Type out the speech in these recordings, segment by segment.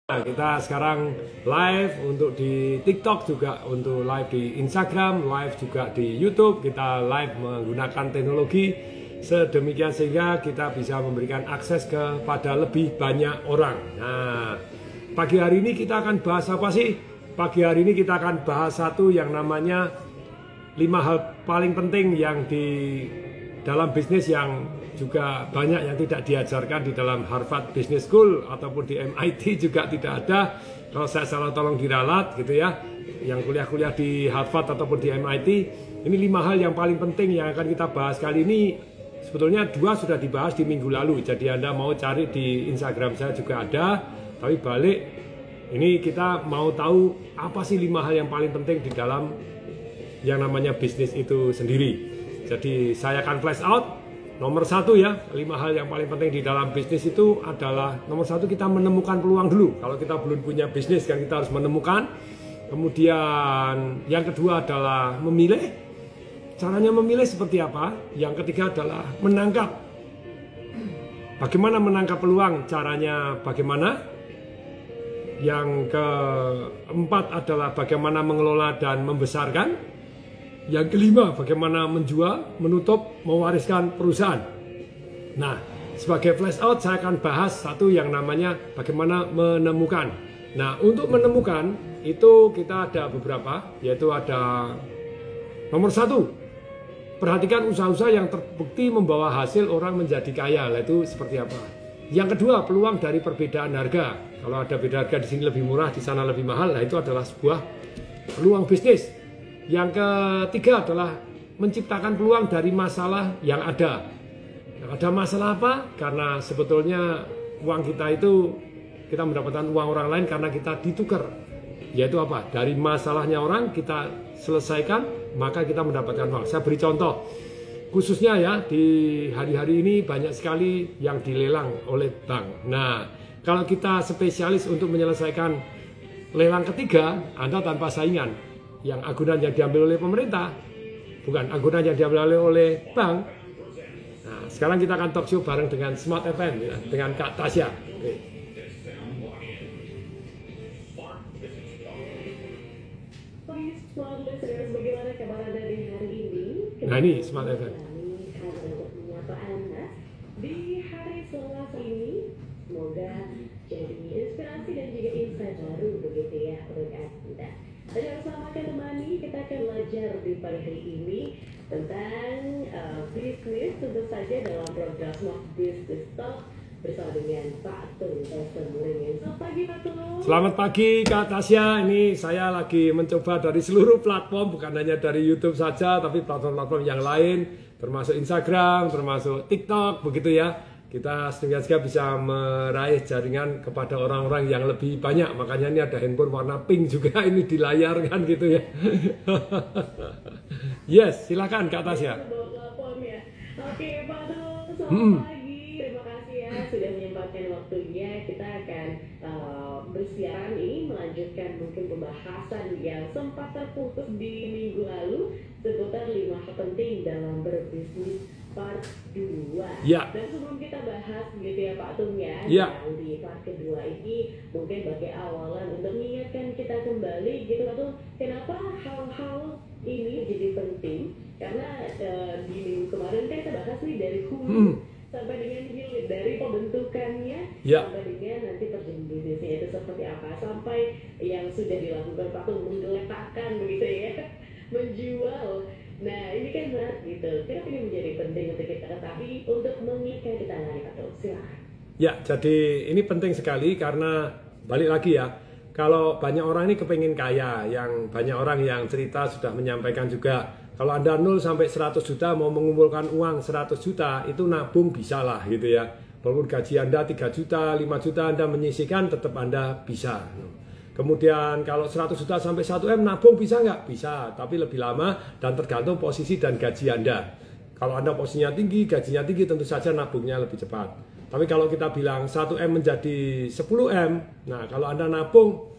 Nah, kita sekarang live untuk di TikTok juga, untuk live di Instagram, live juga di YouTube. Kita live menggunakan teknologi sedemikian sehingga kita bisa memberikan akses kepada lebih banyak orang. Nah, pagi hari ini kita akan bahas apa sih? Pagi hari ini kita akan bahas satu yang namanya 5 hal paling penting yang di dalam bisnis yang juga banyak yang tidak diajarkan di dalam Harvard Business School ataupun di MIT juga tidak ada. Kalau saya salah tolong diralat gitu ya. Yang kuliah-kuliah di Harvard ataupun di MIT, ini 5 hal yang paling penting yang akan kita bahas kali ini. Sebetulnya 2 sudah dibahas di minggu lalu. Jadi Anda mau cari di Instagram saya juga ada. Tapi balik, ini kita mau tahu apa sih 5 hal yang paling penting di dalam yang namanya bisnis itu sendiri. Jadi saya akan flash out. Nomor 1 ya, 5 hal yang paling penting di dalam bisnis itu adalah nomor 1, kita menemukan peluang dulu. Kalau kita belum punya bisnis kan kita harus menemukan. Kemudian yang kedua adalah memilih. Caranya memilih seperti apa? Yang ketiga adalah menangkap. Bagaimana menangkap peluang? Caranya bagaimana? Yang keempat adalah bagaimana mengelola dan membesarkan. Yang kelima, bagaimana menjual, menutup, mewariskan perusahaan. Nah, sebagai flash out saya akan bahas satu yang namanya bagaimana menemukan. Nah, untuk menemukan itu kita ada beberapa, yaitu ada nomor 1, perhatikan usaha-usaha yang terbukti membawa hasil orang menjadi kaya, yaitu seperti apa. Yang kedua, peluang dari perbedaan harga. Kalau ada beda harga di sini lebih murah, di sana lebih mahal, nah itu adalah sebuah peluang bisnis. Yang ketiga adalah menciptakan peluang dari masalah yang ada. Nah, ada masalah apa? Karena sebetulnya uang kita itu, kita mendapatkan uang orang lain karena kita ditukar. Yaitu apa? Dari masalahnya orang kita selesaikan, maka kita mendapatkan uang. Saya beri contoh. Khususnya ya, di hari-hari ini banyak sekali yang dilelang oleh bank. Nah, kalau kita spesialis untuk menyelesaikan lelang ketiga, Anda tanpa saingan. Yang agunan yang diambil oleh pemerintah, bukan agunan yang diambil oleh bank. Nah, sekarang kita akan talk show bareng dengan Smart FM ya, dengan Kak Tasya. Oke. Bagaimana kabar Anda di hari ini? Nah, ini Smart FM. Di hari Selasa ini, semoga jadi inspirasi dan juga insight baru begitu ya untuk Anda. Dan bersama menemani, kita akan belajar di pagi hari ini tentang bisnis, tentu saja dalam program Smart Business Talk bersama dengan Pak Tung Estemulingin. Selamat pagi Pak Tung. Selamat pagi Kak Tasya. Ini saya lagi mencoba dari seluruh platform, bukan hanya dari YouTube saja, tapi platform-platform yang lain, termasuk Instagram, termasuk TikTok, begitu ya. Kita sedemikian bisa meraih jaringan kepada orang-orang yang lebih banyak. Makanya ini ada handphone warna pink juga ini di layar kan gitu ya. Yes, silakan Kak Tasya. Oke Pak Tung, selamat pagi. Terima kasih ya sudah menyempatkan waktunya. Kita akan bersiaran ini melanjutkan mungkin pembahasan yang sempat terputus di minggu lalu seputar 5 hal penting dalam berbisnis part 2. Ya. Dan sebelum kita bahas gitu ya Pak Tung ya, ya. Di part kedua ini mungkin sebagai awalan untuk mengingatkan kita kembali gitu Pak Tung, kenapa hal-hal ini jadi penting? Karena di minggu kemarin kan kita bahas nih dari hulu sampai dengan hilir, dari pembentukannya sampai dengan nanti terjun bisnisnya itu seperti apa, sampai yang sudah dilakukan Pak Tung menggeletakkan begitu ya, menjual. Nah ini kan berat gitu. Kenapa ini menjadi penting untuk kita ketahui untuk mengikat kita lagi Pak Tung? Silakan. Ya, jadi ini penting sekali karena balik lagi ya. Kalau banyak orang ini kepengen kaya, yang banyak orang yang cerita sudah menyampaikan juga. Kalau Anda 0 sampai 100 juta mau mengumpulkan uang 100 juta itu nabung bisa lah gitu ya. Walaupun gaji Anda 3 juta, 5 juta Anda menyisihkan tetap Anda bisa. Kemudian kalau 100 juta sampai 1M nabung bisa nggak? Bisa, tapi lebih lama dan tergantung posisi dan gaji Anda. Kalau Anda posisinya tinggi, gajinya tinggi, tentu saja nabungnya lebih cepat. Tapi kalau kita bilang 1M menjadi 10M, nah kalau Anda nabung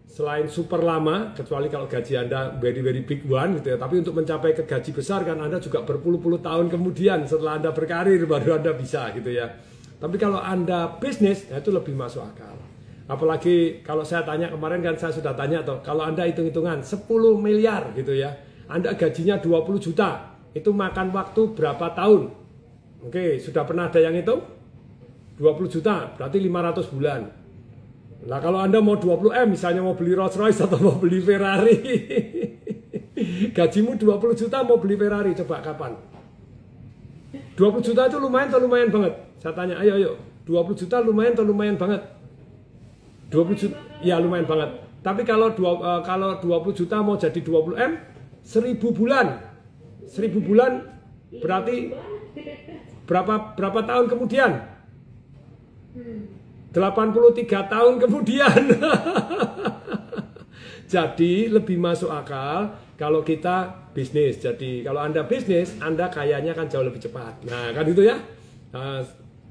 selain super lama, kecuali kalau gaji Anda very big one gitu ya, tapi untuk mencapai ke gaji besar kan Anda juga berpuluh-puluh tahun kemudian setelah Anda berkarir baru Anda bisa gitu ya. Tapi kalau Anda bisnis, ya itu lebih masuk akal. Apalagi kalau saya tanya kemarin kan saya sudah tanya toh, kalau Anda hitung-hitungan 10 miliar gitu ya, Anda gajinya 20 juta, itu makan waktu berapa tahun? Oke, sudah pernah ada yang hitung? 20 juta, berarti 500 bulan. Nah kalau Anda mau 20M, misalnya mau beli Rolls Royce atau mau beli Ferrari, gajimu 20 juta mau beli Ferrari, coba kapan? 20 juta itu lumayan atau lumayan banget? Saya tanya, ayo, 20 juta lumayan atau lumayan banget? 20 juta, ya lumayan banget. Tapi kalau 20 juta mau jadi 20M, 1000 bulan. 1000 bulan berarti berapa tahun kemudian? 83 tahun kemudian. Jadi lebih masuk akal kalau kita bisnis. Jadi kalau Anda bisnis, Anda kayanya kan jauh lebih cepat. Nah kan itu ya.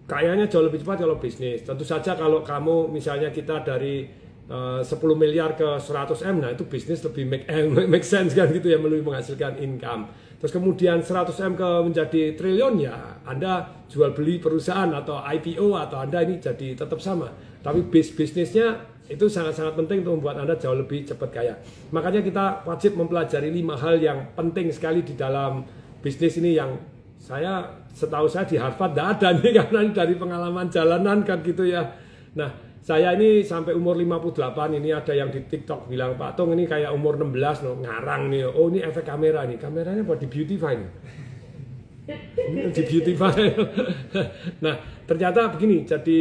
Kayaknya jauh lebih cepat kalau bisnis. Tentu saja kalau kamu misalnya kita dari 10 miliar ke 100M, nah itu bisnis lebih make sense kan gitu ya, lebih menghasilkan income. Terus kemudian 100M ke menjadi triliun, ya Anda jual beli perusahaan atau IPO atau Anda ini jadi tetap sama. Tapi bisnisnya itu sangat-sangat penting untuk membuat Anda jauh lebih cepat kaya. Makanya kita wajib mempelajari 5 hal yang penting sekali di dalam bisnis ini, yang setahu saya di Harvard tidak ada nih, karena ini dari pengalaman jalanan kan gitu ya. Nah, saya ini sampai umur 58, ini ada yang di TikTok bilang, Pak Tung ini kayak umur 16 loh, ngarang nih. Oh ini efek kamera nih, kameranya buat di beautify nih. Di beautify. Nah, ternyata begini, jadi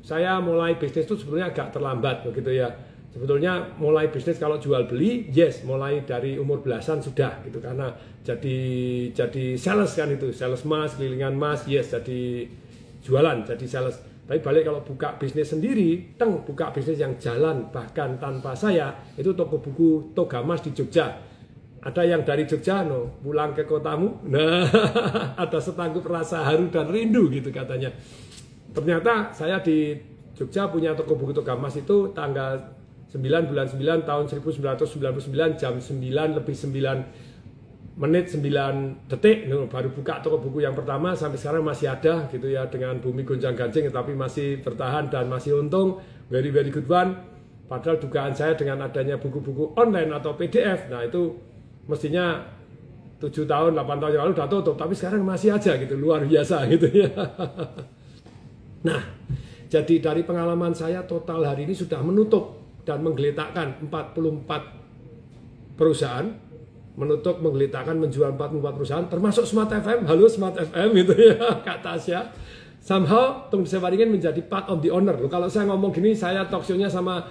saya mulai bisnis itu sebetulnya agak terlambat begitu ya. Sebetulnya mulai bisnis kalau jual beli, yes, mulai dari umur belasan sudah gitu, karena jadi sales kan itu, sales mas, kelilingan mas, yes, jadi jualan, jadi sales. Tapi balik kalau buka bisnis sendiri, buka bisnis yang jalan bahkan tanpa saya, itu toko buku Togamas di Jogja. Ada yang dari Jogja, pulang ke kotamu, nah ada setangkup rasa haru dan rindu gitu katanya. Ternyata saya di Jogja punya toko buku Togamas itu tanggal 9 bulan 9 tahun 1999 jam 9 lebih 9 menit 9 detik baru buka toko buku yang pertama, sampai sekarang masih ada gitu ya, dengan bumi gonjang-ganjing tapi masih bertahan dan masih untung, very good one. Padahal dugaan saya dengan adanya buku-buku online atau PDF, nah itu mestinya 7 tahun 8 tahun yang lalu udah tutup, tapi sekarang masih aja gitu, luar biasa gitu ya. Nah, jadi dari pengalaman saya total hari ini sudah menutup dan menggeletakkan 44 perusahaan, menggeletakkan menjual 44 perusahaan, termasuk Smart FM. Halo Smart FM gitu ya, Kak Tasya. Somehow Tung Desa Waringin menjadi part of the owner. Loh, kalau saya ngomong gini, saya talk show-nya sama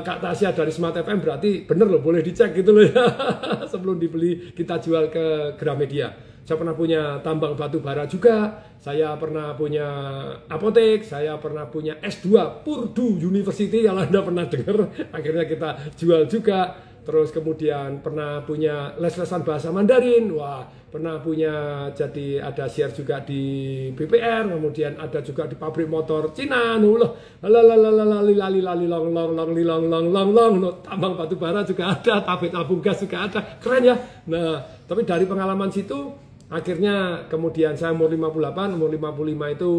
Kak Tasya dari Smart FM, berarti bener loh, boleh dicek gitu loh ya. Sebelum dibeli kita jual ke Gramedia. Saya pernah punya tambang batu bara juga, saya pernah punya apotek, saya pernah punya S2 Purdue University, kalau Anda pernah dengar, akhirnya kita jual juga. Terus kemudian pernah punya les-lesan bahasa Mandarin, wah pernah punya, jadi ada share juga di BPR, kemudian ada juga di pabrik motor Cina, tambang batu bara juga ada, tabung gas juga ada, keren ya. Nah, tapi dari pengalaman situ, akhirnya kemudian saya umur 58, umur 55 itu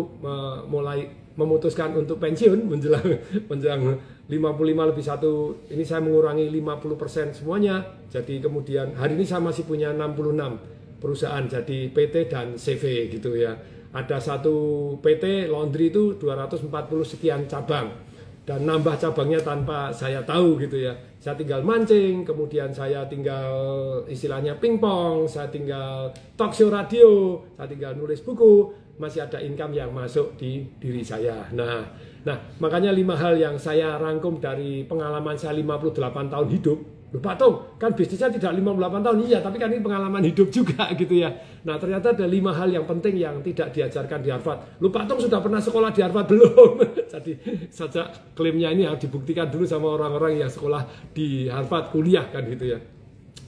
mulai memutuskan untuk pensiun menjelang 55 lebih 1, ini saya mengurangi 50% semuanya. Jadi kemudian hari ini saya masih punya 66 perusahaan, jadi PT dan CV gitu ya. Ada satu PT laundry itu 240 sekian cabang, dan nambah cabangnya tanpa saya tahu gitu ya. Saya tinggal mancing, kemudian saya tinggal istilahnya pingpong, saya tinggal talk show radio, saya tinggal nulis buku, masih ada income yang masuk di diri saya. Nah makanya 5 hal yang saya rangkum dari pengalaman saya 58 tahun hidup. Loh Pak Tung, kan bisnisnya tidak 58 tahun, iya, tapi kan ini pengalaman hidup juga gitu ya. Nah ternyata ada 5 hal yang penting yang tidak diajarkan di Harvard. Loh Pak Tung sudah pernah sekolah di Harvard belum? Jadi saja klaimnya ini harus dibuktikan dulu sama orang-orang yang sekolah di Harvard, kuliah kan gitu ya.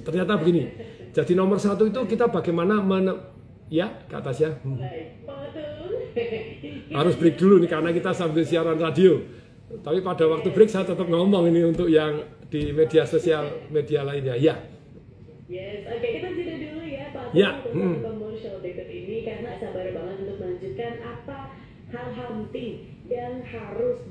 Ternyata begini, jadi nomor 1 itu kita bagaimana ya Kak Tasya, harus break dulu nih karena kita sambil siaran radio. Tapi pada waktu break saya tetap ngomong ini untuk yang di media sosial, media lainnya. Ya. Yes, oke, kita jeda dulu ya Pak Tung, ya. untuk komersial berikut ini, karena sabar banget untuk melanjutkan apa hal-hal penting yang harus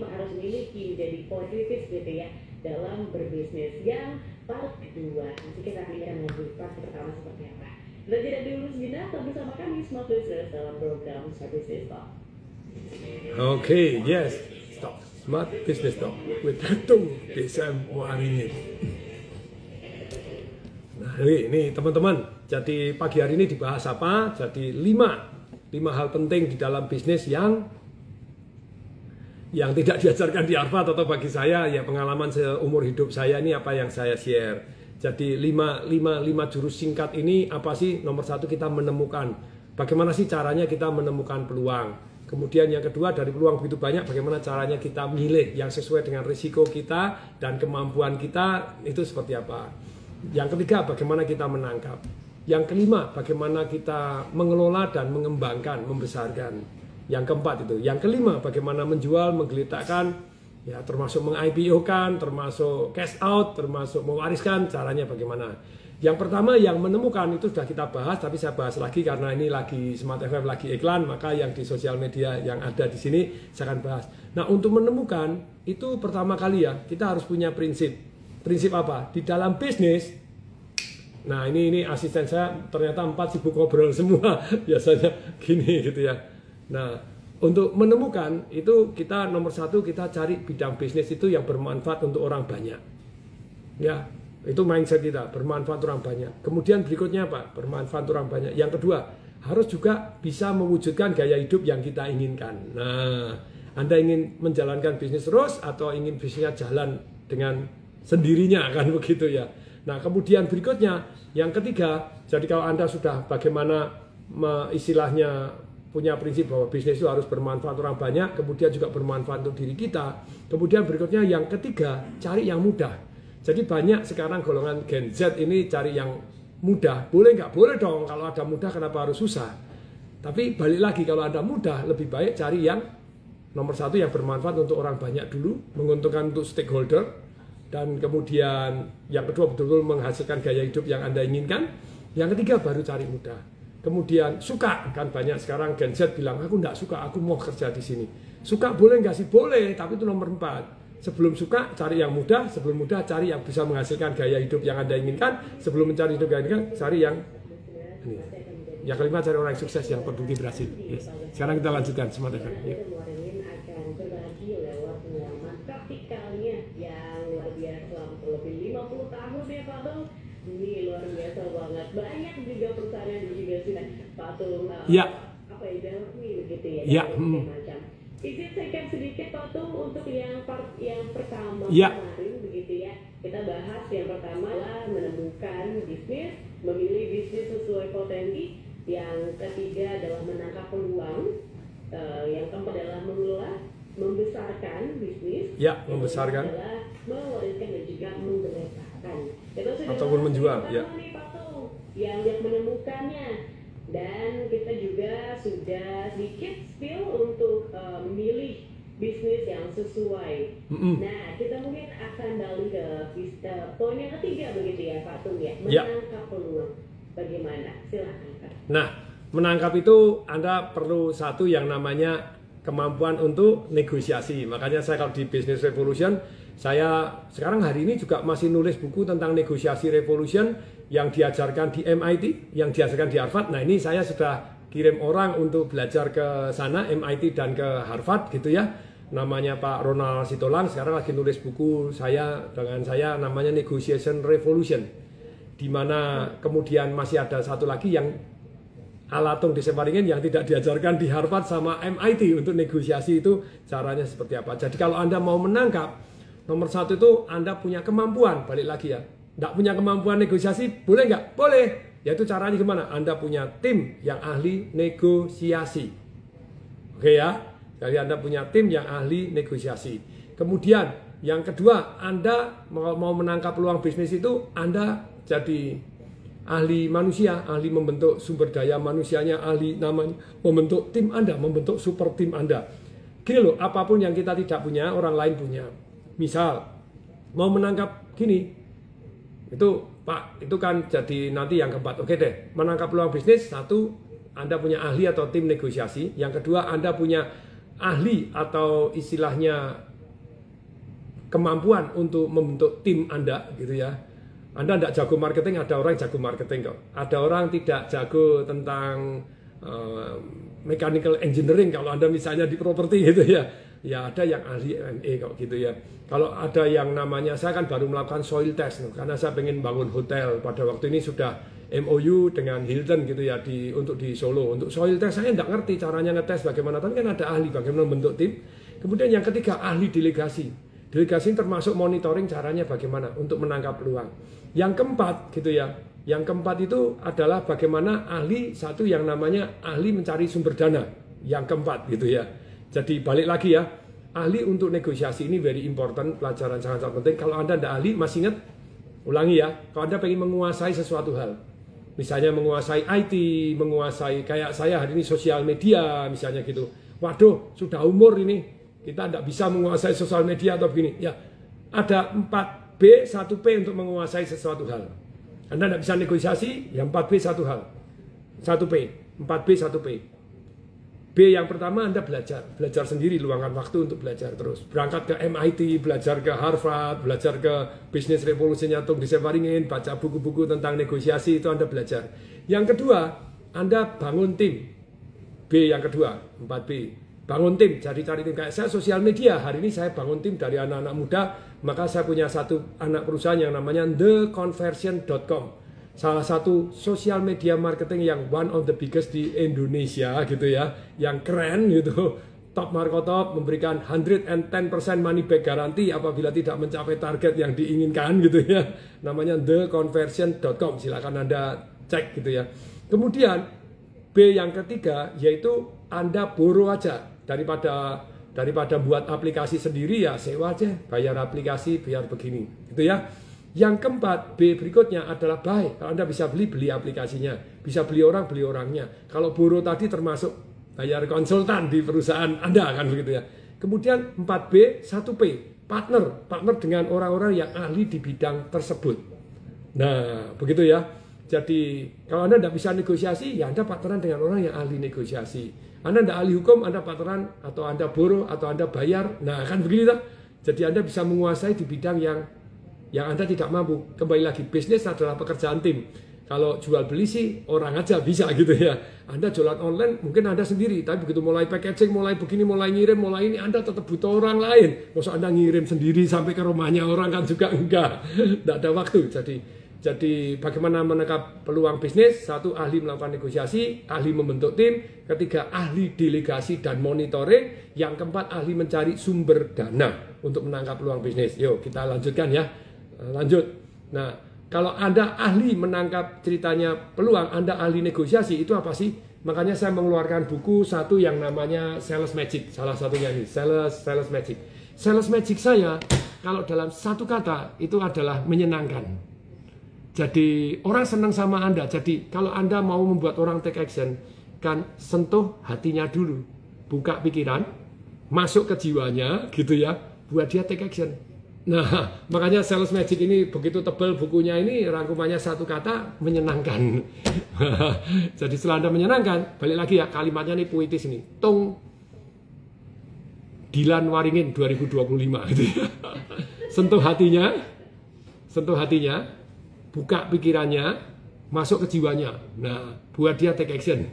harus miliki menjadi poin kritis gitu ya dalam berbisnis. Yang part kedua, nanti kita akan lanjut part pertama seperti apa. Kita jeda dulu sejenak, tetap bersama kami Smart Business dalam program Smart Business Talk. Oke, yes, stop. Smart Business Talk with Datung Desem Muaringin. Nah ini teman-teman, jadi pagi hari ini dibahas apa? Jadi 5 hal penting di dalam bisnis yang tidak diajarkan di Harvard, atau bagi saya ya pengalaman seumur hidup saya ini apa yang saya share. Jadi 5 jurus singkat ini apa sih? Nomor 1, kita menemukan bagaimana sih caranya kita menemukan peluang. Kemudian yang kedua, dari peluang begitu banyak, bagaimana caranya kita milih yang sesuai dengan risiko kita dan kemampuan kita itu seperti apa. Yang ketiga, bagaimana kita menangkap. Yang kelima, bagaimana kita mengelola dan mengembangkan, membesarkan. Yang keempat itu. Yang kelima, bagaimana menjual, menggelitakan, ya termasuk meng-IPO-kan, termasuk cash out, termasuk mewariskan, caranya bagaimana. Yang pertama, yang menemukan itu sudah kita bahas, tapi saya bahas lagi karena ini lagi Smart FM lagi iklan, maka yang di sosial media yang ada di sini saya akan bahas. Nah, untuk menemukan itu pertama kali ya, kita harus punya prinsip. Prinsip apa? Di dalam bisnis. Nah, ini asisten saya ternyata 4 sibuk ngobrol semua, biasanya gini gitu ya. Nah, untuk menemukan itu kita nomor 1, kita cari bidang bisnis itu yang bermanfaat untuk orang banyak. Ya, itu mindset kita, bermanfaat orang banyak. Kemudian berikutnya apa? Bermanfaat orang banyak. Yang kedua, harus juga bisa mewujudkan gaya hidup yang kita inginkan. Nah, Anda ingin menjalankan bisnis terus atau ingin bisnisnya jalan dengan sendirinya, kan begitu ya. Nah, kemudian berikutnya, yang ketiga, jadi kalau Anda sudah bagaimana istilahnya punya prinsip bahwa bisnis itu harus bermanfaat orang banyak, kemudian juga bermanfaat untuk diri kita. Kemudian berikutnya yang ketiga, cari yang mudah. Jadi banyak sekarang golongan Gen Z ini cari yang mudah. Boleh nggak? Boleh dong, kalau ada mudah kenapa harus susah? Tapi balik lagi, kalau ada mudah, lebih baik cari yang nomor 1 yang bermanfaat untuk orang banyak dulu, menguntungkan untuk stakeholder, dan kemudian yang kedua betul-betul menghasilkan gaya hidup yang Anda inginkan. Yang ketiga baru cari mudah. Kemudian suka, kan banyak sekarang Gen Z bilang, aku enggak suka, aku mau kerja di sini. Suka boleh enggak sih? Boleh, tapi itu nomor 4. Sebelum suka, cari yang mudah. Sebelum mudah, cari yang bisa menghasilkan gaya hidup yang Anda inginkan. Sebelum mencari hidup yang inginkan, cari yang ini. Yang kelima, cari orang yang sukses, yang terbukti berhasil. Yes. Sekarang kita lanjutkan, Smart FM. Yuk. Akan berbagi lewat pengalaman praktikalnya yang luar biasa lebih 50 tahun ya Pak Tung. Ini luar biasa banget. Banyak juga perusahaan yang juga sudah patung apa ya, resmi begitu ya. Ya. Macam. Izin saya sedikit Pak Tung untuk yang pertama kemarin begitu ya. Kita bahas yang pertama adalah menemukan bisnis, memilih bisnis sesuai potensi. Yang ketiga adalah menangkap peluang. Yang keempat adalah mengelola, membesarkan bisnis. Ya, membesarkan. Yang adalah mewariskan dan juga menggeletakan. Ataupun menjual, ya. Yang menemukannya, dan kita juga sudah sedikit spill untuk memilih bisnis yang sesuai. Nah, kita mungkin akan balik ke poin yang ketiga begitu ya Pak Tung ya, menangkap peluang. Bagaimana? Silakan Pak. Nah, menangkap itu Anda perlu satu yang namanya kemampuan untuk negosiasi. Makanya saya kalau di Business Revolution, saya sekarang hari ini juga masih nulis buku tentang negosiasi revolution yang diajarkan di MIT, yang diajarkan di Harvard. Nah, ini saya sudah kirim orang untuk belajar ke sana, MIT dan ke Harvard gitu ya. Namanya Pak Ronald Sitolang, sekarang lagi nulis buku dengan saya namanya Negotiation Revolution. Di mana kemudian masih ada satu lagi yang Datung Desem Muaringin yang tidak diajarkan di Harvard sama MIT untuk negosiasi itu caranya seperti apa. Jadi kalau Anda mau menangkap, nomor 1 itu Anda punya kemampuan, balik lagi ya. Nggak punya kemampuan negosiasi, boleh nggak? Boleh. Yaitu caranya gimana? Anda punya tim yang ahli negosiasi. Oke ya? Jadi Anda punya tim yang ahli negosiasi. Kemudian yang kedua, Anda mau menangkap peluang bisnis itu, Anda jadi ahli manusia, ahli membentuk sumber daya manusianya, ahli namanya membentuk tim Anda, membentuk super tim Anda. Gini loh, apapun yang kita tidak punya, orang lain punya. Misal, mau menangkap gini, itu Pak, itu kan jadi nanti yang keempat. Oke deh, menangkap peluang bisnis, 1, Anda punya ahli atau tim negosiasi. Yang kedua, Anda punya ahli atau istilahnya kemampuan untuk membentuk tim Anda gitu ya. Anda tidak jago marketing, ada orang jago marketing kok. Ada orang tidak jago tentang mechanical engineering kalau Anda misalnya di properti gitu ya. Ya ada yang ahli M&A kok gitu ya. Kalau ada yang namanya, saya kan baru melakukan soil test karena saya pengen bangun hotel. Pada waktu ini sudah MOU dengan Hilton gitu ya untuk di Solo. Untuk soil test saya tidak ngerti caranya ngetes bagaimana, tapi kan ada ahli bagaimana membentuk tim. Kemudian yang ketiga, ahli delegasi. Delegasi termasuk monitoring caranya bagaimana untuk menangkap peluang. Yang keempat gitu ya. Yang keempat itu adalah bagaimana ahli satu yang namanya ahli mencari sumber dana. Yang keempat gitu ya. Jadi balik lagi ya. Ahli untuk negosiasi ini very important, pelajaran sangat-sangat penting. Kalau Anda tidak ahli, masih ingat? Ulangi ya. Kalau Anda pengen menguasai sesuatu hal. Misalnya menguasai IT, menguasai kayak saya hari ini sosial media misalnya gitu. Waduh, sudah umur ini. Kita tidak bisa menguasai sosial media atau begini. Ya, ada 4B, 1P untuk menguasai sesuatu hal. Anda tidak bisa negosiasi, ya 4B 1 hal. 1P, 4B 1P. B yang pertama Anda belajar sendiri, luangkan waktu untuk belajar terus. Berangkat ke MIT, belajar ke Harvard, belajar ke Business Revolution-nya Tung Desawaringin, baca buku-buku tentang negosiasi, itu Anda belajar. Yang kedua, Anda bangun tim. B yang kedua, 4B. Bangun tim, jadi cari tim. Kayak saya sosial media, hari ini saya bangun tim dari anak-anak muda, maka saya punya satu anak perusahaan yang namanya theconversion.com. Salah satu sosial media marketing yang one of the biggest di Indonesia gitu ya, yang keren gitu. Top Marco Top memberikan 110% money back garanti apabila tidak mencapai target yang diinginkan gitu ya. Namanya theconversion.com, silakan Anda cek gitu ya. Kemudian B yang ketiga yaitu Anda borrow aja. Daripada buat aplikasi sendiri ya sewa aja, bayar aplikasi biar begini gitu ya. Yang keempat, B berikutnya adalah buy. Kalau Anda bisa beli aplikasinya, bisa beli orangnya. Kalau borrow tadi termasuk bayar konsultan di perusahaan Anda kan begitu ya. Kemudian 4B, 1P, partner dengan orang-orang yang ahli di bidang tersebut. Nah, begitu ya. Jadi kalau Anda tidak bisa negosiasi, ya Anda partneran dengan orang yang ahli negosiasi. Anda tidak ahli hukum, Anda partneran atau Anda borrow atau Anda bayar. Nah, kan begitu. Jadi Anda bisa menguasai di bidang yang Anda tidak mampu. Kembali lagi, bisnis adalah pekerjaan tim. Kalau jual beli sih orang aja bisa gitu ya. Anda jualan online mungkin Anda sendiri, tapi begitu mulai packaging, mulai begini, mulai ngirim, mulai ini, Anda tetap butuh orang lain. Maksud Anda ngirim sendiri sampai ke rumahnya orang kan juga enggak. Tidak ada waktu. Jadi bagaimana menangkap peluang bisnis? Satu, ahli melakukan negosiasi, ahli membentuk tim. Ketiga, ahli delegasi dan monitoring. Yang keempat, ahli mencari sumber dana untuk menangkap peluang bisnis. Yuk kita lanjutkan ya. Lanjut. Nah, kalau Anda ahli menangkap ceritanya peluang, Anda ahli negosiasi, itu apa sih? Makanya saya mengeluarkan buku satu yang namanya Sales Magic. Salah satunya ini, Sales Magic. Sales Magic saya, kalau dalam satu kata, itu adalah menyenangkan. Jadi orang senang sama Anda. Jadi kalau Anda mau membuat orang take action, kan sentuh hatinya dulu, buka pikiran, masuk ke jiwanya, gitu ya, buat dia take action. Nah, makanya Sales Magic ini begitu tebal bukunya ini, rangkumannya satu kata, menyenangkan. Jadi setelah Anda menyenangkan, balik lagi ya, kalimatnya ini puitis ini, Tung Dilan Waringin 2025 gitu ya. Sentuh hatinya, buka pikirannya, masuk ke jiwanya. Nah, buat dia take action.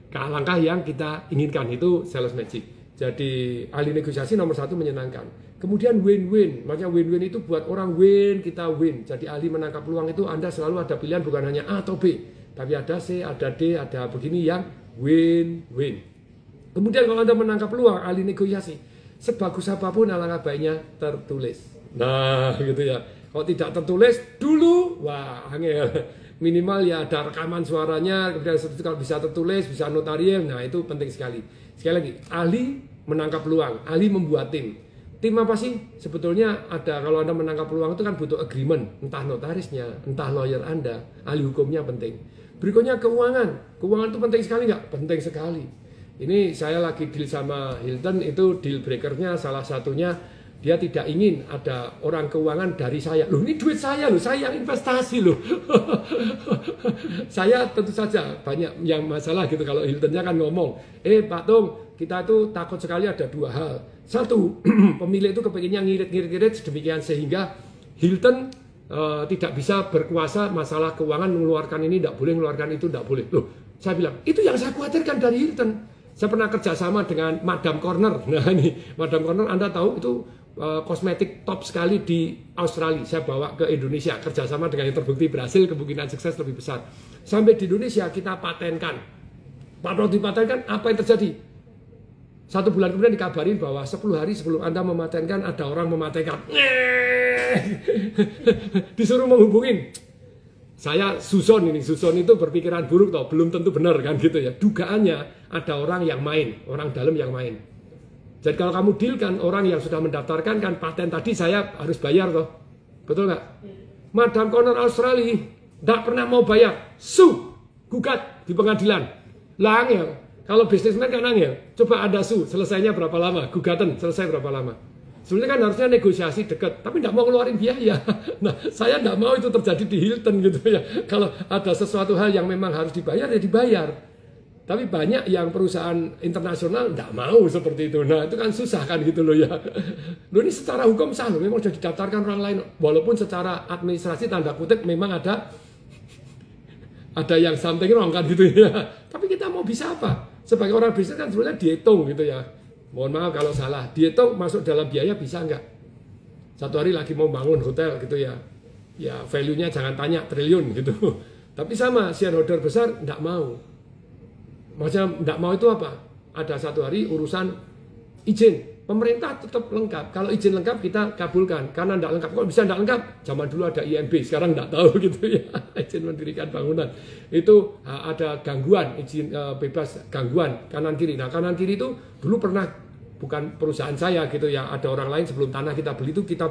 Ke langkah yang kita inginkan, itu Sales Magic. Jadi ahli negosiasi nomor satu menyenangkan. Kemudian win-win, makanya win-win itu buat orang win, kita win. Jadi ahli menangkap peluang itu Anda selalu ada pilihan, bukan hanya A atau B, tapi ada C, ada D, ada begini yang win-win. Kemudian kalau Anda menangkap peluang, ahli negosiasi, sebagus apapun alangkah baiknya tertulis. Nah, gitu ya. Kalau tidak tertulis dulu, wah angel. Minimal ya ada rekaman suaranya, kemudian kalau bisa tertulis, bisa notarial, nah itu penting sekali. Sekali lagi, ahli menangkap peluang, ahli membuat tim. Tim apa sih? Sebetulnya ada, kalau Anda menangkap peluang itu kan butuh agreement, entah notarisnya, entah lawyer Anda, ahli hukumnya penting. Berikutnya keuangan. Keuangan itu penting sekali nggak? Penting sekali. Ini saya lagi deal sama Hilton, itu deal breakernya salah satunya Dia tidak ingin ada orang keuangan dari saya. Loh, ini duit saya loh, saya yang investasi loh. Saya tentu saja banyak yang masalah gitu kalau Hiltonnya kan ngomong, Pak Tung, kita itu takut sekali ada dua hal. Satu, pemilik itu kepinginnya ngirit-ngirit sedemikian sehingga Hilton tidak bisa berkuasa masalah keuangan, mengeluarkan ini tidak boleh, mengeluarkan itu tidak boleh. Loh, saya bilang, itu yang saya khawatirkan dari Hilton. Saya pernah kerjasama dengan Madame Corner. Nah ini, Madame Corner Anda tahu itu kosmetik top sekali di Australia. Saya bawa ke Indonesia, kerjasama dengan yang terbukti berhasil, kemungkinan sukses lebih besar. Sampai di Indonesia kita patenkan. Pada dipatenkan, apa yang terjadi? 1 bulan kemudian dikabarin bahwa 10 hari sebelum Anda mematenkan, ada orang mematenkan. Disuruh menghubungin. Saya Suson ini, Suson itu berpikiran buruk toh, belum tentu benar kan gitu ya. Dugaannya ada orang yang main, orang dalam yang main. Jadi kalau kamu deal kan orang yang sudah mendaftarkan kan paten tadi saya harus bayar toh. Betul nggak? Madame Corner Australia tidak pernah mau bayar. Gugat di pengadilan. Lah angel. Kalau bisnismen kan angel. Coba ada selesainya berapa lama? Gugatan selesai berapa lama? Sebenarnya kan harusnya negosiasi dekat, tapi tidak mau ngeluarin biaya. Nah, saya tidak mau itu terjadi di Hilton gitu ya. Kalau ada sesuatu hal yang memang harus dibayar, ya dibayar. Tapi banyak yang perusahaan internasional tidak mau seperti itu. Nah, itu kan susah kan gitu loh ya. Loh ini secara hukum sah loh, memang sudah didaftarkan orang lain. Walaupun secara administrasi tanda kutip memang ada yang something wrong kan gitu ya. Tapi kita mau bisa apa? Sebagai orang bisnis kan sebenarnya dihitung gitu ya. Mohon maaf kalau salah. Dihitung masuk dalam biaya bisa nggak? Satu hari lagi mau bangun hotel gitu ya. Ya value-nya jangan tanya triliun gitu. Tapi sama shareholder besar tidak mau. Macam tidak mau itu apa? Ada satu hari urusan izin. Pemerintah tetap lengkap. Kalau izin lengkap kita kabulkan. Karena tidak lengkap. Kok bisa tidak lengkap? Zaman dulu ada IMB. Sekarang tidak tahu gitu ya. Izin mendirikan bangunan. Itu ada gangguan. Izin bebas gangguan. Kanan kiri. Nah kanan kiri itu dulu pernah. Bukan perusahaan saya gitu ya. Ada orang lain sebelum tanah kita beli itu kita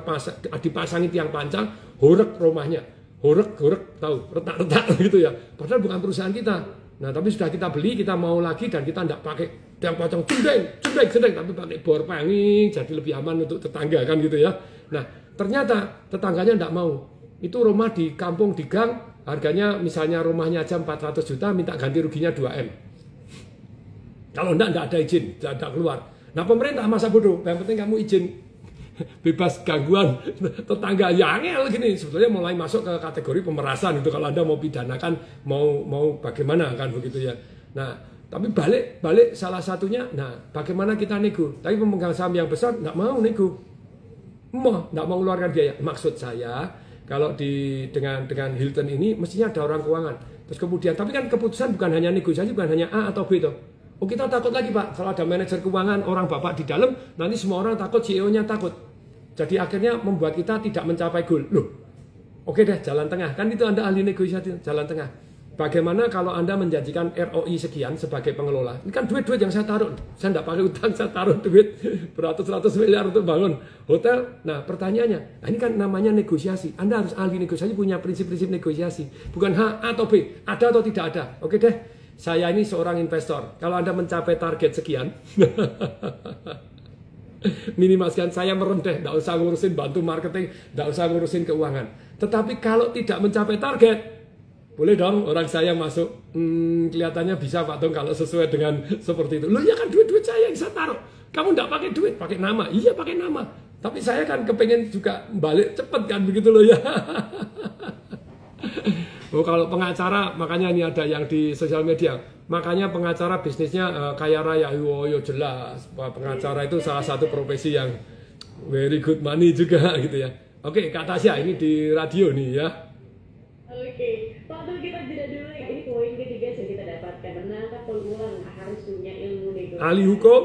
dipasangi tiang pancang. Horek rumahnya. Horek tahu. Retak-retak gitu ya. Padahal bukan perusahaan kita. Nah tapi sudah kita beli, kita mau lagi dan kita tidak pakai tiang pancang cendeng, tapi pakai bor panging, jadi lebih aman untuk tetangga kan gitu ya. Nah ternyata tetangganya tidak mau. Itu rumah di kampung di gang, harganya misalnya rumahnya aja 400 juta, minta ganti ruginya 2M. Kalau tidak ada izin, tidak keluar. Nah pemerintah masa bodoh, yang penting kamu izin bebas gangguan tetangga ya angel gini, sebetulnya mulai masuk ke kategori pemerasan itu kalau Anda mau pidanakan mau bagaimana kan begitu ya. Nah tapi balik salah satunya, nah bagaimana kita nego, tapi pemegang saham yang besar nggak mau nego, nggak mau mengeluarkan biaya. Maksud saya kalau dengan Hilton ini mestinya ada orang keuangan, terus kemudian tapi kan keputusan bukan hanya negosiasi, bukan hanya A atau B toh. Oh kita takut lagi Pak, kalau ada manajer keuangan orang Bapak di dalam, nanti semua orang takut, CEO-nya takut. Jadi akhirnya membuat kita tidak mencapai goal. Loh, oke deh jalan tengah, kan itu Anda ahli negosiasi, jalan tengah. Bagaimana kalau Anda menjanjikan ROI sekian sebagai pengelola? Ini kan duit-duit yang saya taruh, saya tidak pakai utang, saya taruh duit beratus-ratus miliar untuk bangun hotel. Nah pertanyaannya, nah ini kan namanya negosiasi. Anda harus ahli negosiasi, punya prinsip-prinsip negosiasi. Bukan H atau B, ada atau tidak ada. Oke deh. Saya ini seorang investor. Kalau Anda mencapai target sekian, minimal sekian, saya merendah. Tidak usah ngurusin bantu marketing, tidak usah ngurusin keuangan. Tetapi kalau tidak mencapai target, boleh dong orang saya masuk. Kelihatannya bisa Pak Tung kalau sesuai dengan seperti itu. Loh ya kan duit-duit saya yang saya taruh. Kamu tidak pakai duit, pakai nama. Iya pakai nama. Tapi saya kan kepengen juga balik cepet kan begitu loh ya. Oh kalau pengacara, makanya ini ada yang di sosial media, makanya pengacara bisnisnya kaya raya, yo jelas, pengacara itu salah satu profesi yang very good money juga gitu ya. Oke Kak Tasya ini di radio nih ya. Oke, waktu kita jeda dulu ya, ini poin ketiga yang kita dapatkan, menangkap peluang harus punya ilmu negosiasi. Ahli hukum,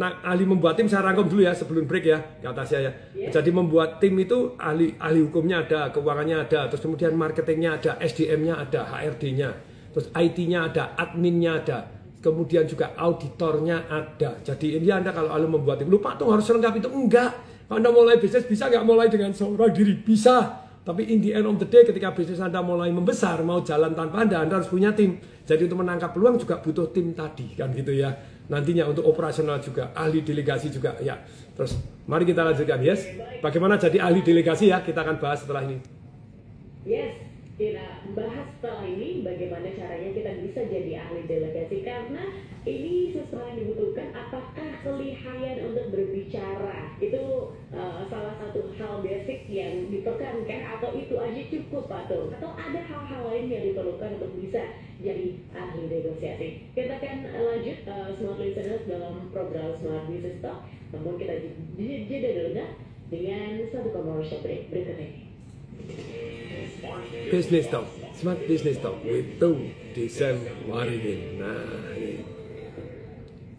ahli membuat tim, saya rangkum dulu ya sebelum break ya kata saya ya. Jadi membuat tim itu ahli hukumnya ada, keuangannya ada, terus kemudian marketingnya ada, SDM-nya ada, HRD-nya, terus IT-nya ada, adminnya ada, kemudian juga auditornya ada. Jadi ini Anda kalau ahli membuat tim, lupa tuh harus lengkap itu enggak. Kalau Anda mulai bisnis bisa nggak mulai dengan seorang diri? Bisa. Tapi in the end of the day ketika bisnis Anda mulai membesar, mau jalan tanpa Anda harus punya tim. Jadi untuk menangkap peluang juga butuh tim tadi kan gitu ya. nantinya untuk operasional juga, ahli delegasi juga ya. Terus mari kita lanjutkan, yes. Bagaimana jadi ahli delegasi ya, kita akan bahas setelah ini. Yes, kita bahas setelah ini bagaimana caranya kita bisa jadi ahli delegasi, karena ini sesuatu yang dibutuhkan. Apakah kelihayan untuk berbicara itu salah satu hal basic yang ditekankan, atau itu aja cukup atau ada hal-hal lain yang diperlukan untuk bisa jadi ahli negosiasi? Kita akan lanjut smart listeners dalam program Smart Business Talk, namun kita jeda dulu dengan satu commercial break berikut ini. Business Talk, Smart Business Talk with Desem Waringin. Nah, ini.